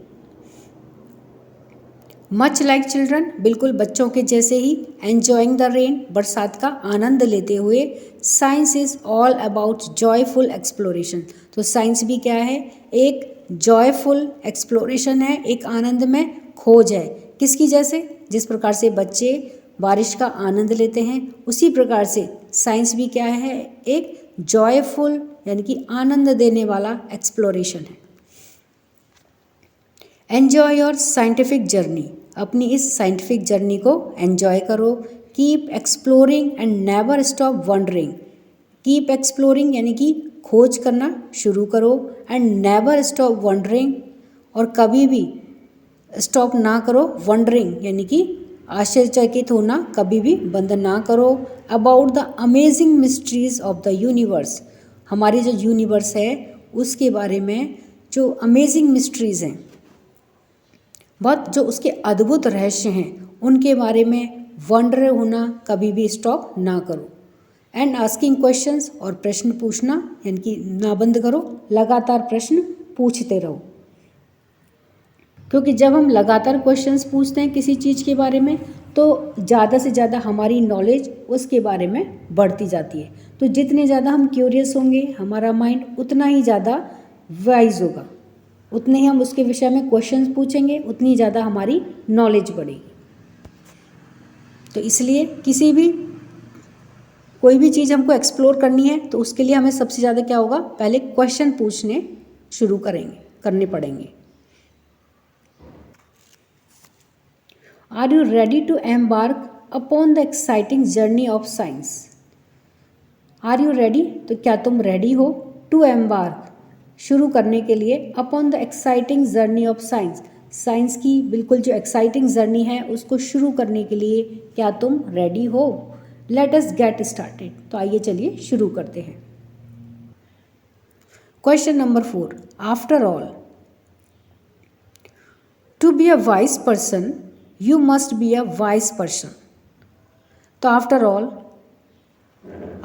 Much like children, बिल्कुल बच्चों के जैसे ही, एन्जॉइंग द रेन, बरसात का आनंद लेते हुए। Science is all about joyful exploration. तो साइंस भी क्या है, एक जॉयफुल एक्सप्लोरेशन है, एक आनंद में खोज है। किसकी जैसे, जिस प्रकार से बच्चे बारिश का आनंद लेते हैं उसी प्रकार से साइंस भी क्या है, एक जॉयफुल यानी कि आनंद देने वाला एक्सप्लोरेशन है। एन्जॉय योर साइंटिफिक जर्नी, अपनी इस साइंटिफिक जर्नी को एन्जॉय करो। Keep exploring and never stop wondering. Keep exploring यानी कि खोज करना शुरू करो, एंड नेवर स्टॉप वंडरिंग, और कभी भी स्टॉप ना करो। वंडरिंग यानी कि आश्चर्यचकित होना कभी भी बंद ना करो। About the amazing mysteries of the universe, हमारी जो यूनिवर्स है उसके बारे में जो अमेजिंग मिस्ट्रीज़ हैं, बहुत जो उसके अद्भुत रहस्य हैं उनके बारे में वंडर होना कभी भी स्टॉप ना करो। एंड आस्किंग क्वेश्चंस, और प्रश्न पूछना यानी कि ना बंद करो, लगातार प्रश्न पूछते रहो। क्योंकि जब हम लगातार क्वेश्चंस पूछते हैं किसी चीज़ के बारे में तो ज़्यादा से ज़्यादा हमारी नॉलेज उसके बारे में बढ़ती जाती है। तो जितने ज़्यादा हम क्यूरियस होंगे हमारा माइंड उतना ही ज़्यादा वाइज होगा, उतने ही हम उसके विषय में क्वेश्चंस पूछेंगे, उतनी ज़्यादा हमारी नॉलेज बढ़ेगी। तो इसलिए कोई भी चीज़ हमको एक्सप्लोर करनी है तो उसके लिए हमें सबसे ज़्यादा क्या होगा, पहले क्वेश्चन पूछने शुरू करने पड़ेंगे। Are you ready to embark upon the exciting journey of science. Are you ready, तो क्या तुम रेडी हो, टू एम्बार्क, शुरू करने के लिए, upon the exciting journey of science, science की बिल्कुल जो एक्साइटिंग जर्नी है उसको शुरू करने के लिए क्या तुम रेडी हो। लेट अस गेट स्टार्टेड, तो आइए चलिए शुरू करते हैं। Question number 4, after all, to be a wise person you must be a wise person. तो आफ्टर ऑल,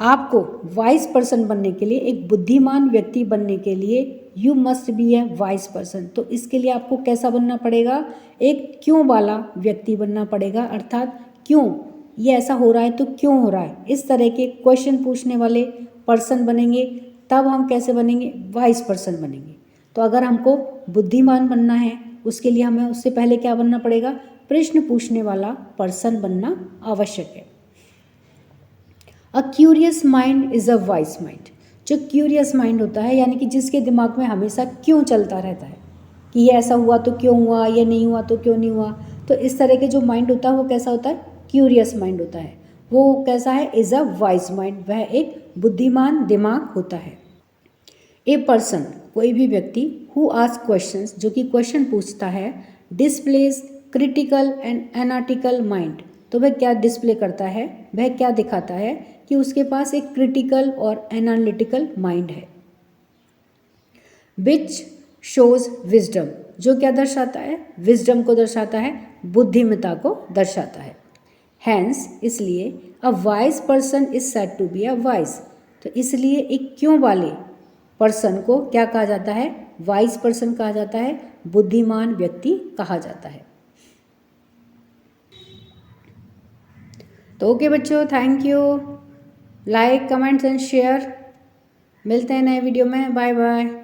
आपको वाइज पर्सन बनने के लिए, एक बुद्धिमान व्यक्ति बनने के लिए, you must be a wise person, तो इसके लिए आपको कैसा बनना पड़ेगा, एक क्यों वाला व्यक्ति बनना पड़ेगा। अर्थात क्यों ये ऐसा हो रहा है, तो क्यों हो रहा है, इस तरह के क्वेश्चन पूछने वाले पर्सन बनेंगे, तब हम कैसे बनेंगे, वाइज पर्सन बनेंगे। तो अगर हमको बुद्धिमान बनना है उसके लिए हमें उससे पहले क्या बनना पड़ेगा, प्रश्न पूछने वाला पर्सन बनना आवश्यक है। A curious mind is a wise mind. जो क्यूरियस माइंड होता है यानी कि जिसके दिमाग में हमेशा क्यों चलता रहता है कि ये ऐसा हुआ तो क्यों हुआ, ये नहीं हुआ तो क्यों नहीं हुआ, तो इस तरह के जो माइंड होता है वो कैसा होता है, क्यूरियस माइंड होता है। वो कैसा है, इज़ अ वाइज माइंड, वह एक बुद्धिमान दिमाग होता है। ए पर्सन, कोई भी व्यक्ति, हु आस्क क्वेश्चंस, जो कि क्वेश्चन पूछता है, displays critical and analytical mind, तो वह क्या डिस्प्ले करता है, वह क्या दिखाता है कि उसके पास एक क्रिटिकल और एनालिटिकल माइंड है। विच शोज विजडम, जो क्या दर्शाता है, विजडम को दर्शाता है, बुद्धिमता को दर्शाता है। हैंस, इसलिए a wise person is said to be a wise, तो इसलिए एक क्यों वाले पर्सन को क्या कहा जाता है, वाइज पर्सन कहा जाता है, बुद्धिमान व्यक्ति कहा जाता है। तो ओके बच्चों, thank you. Like, comments and share. मिलते हैं नए वीडियो में। Bye bye.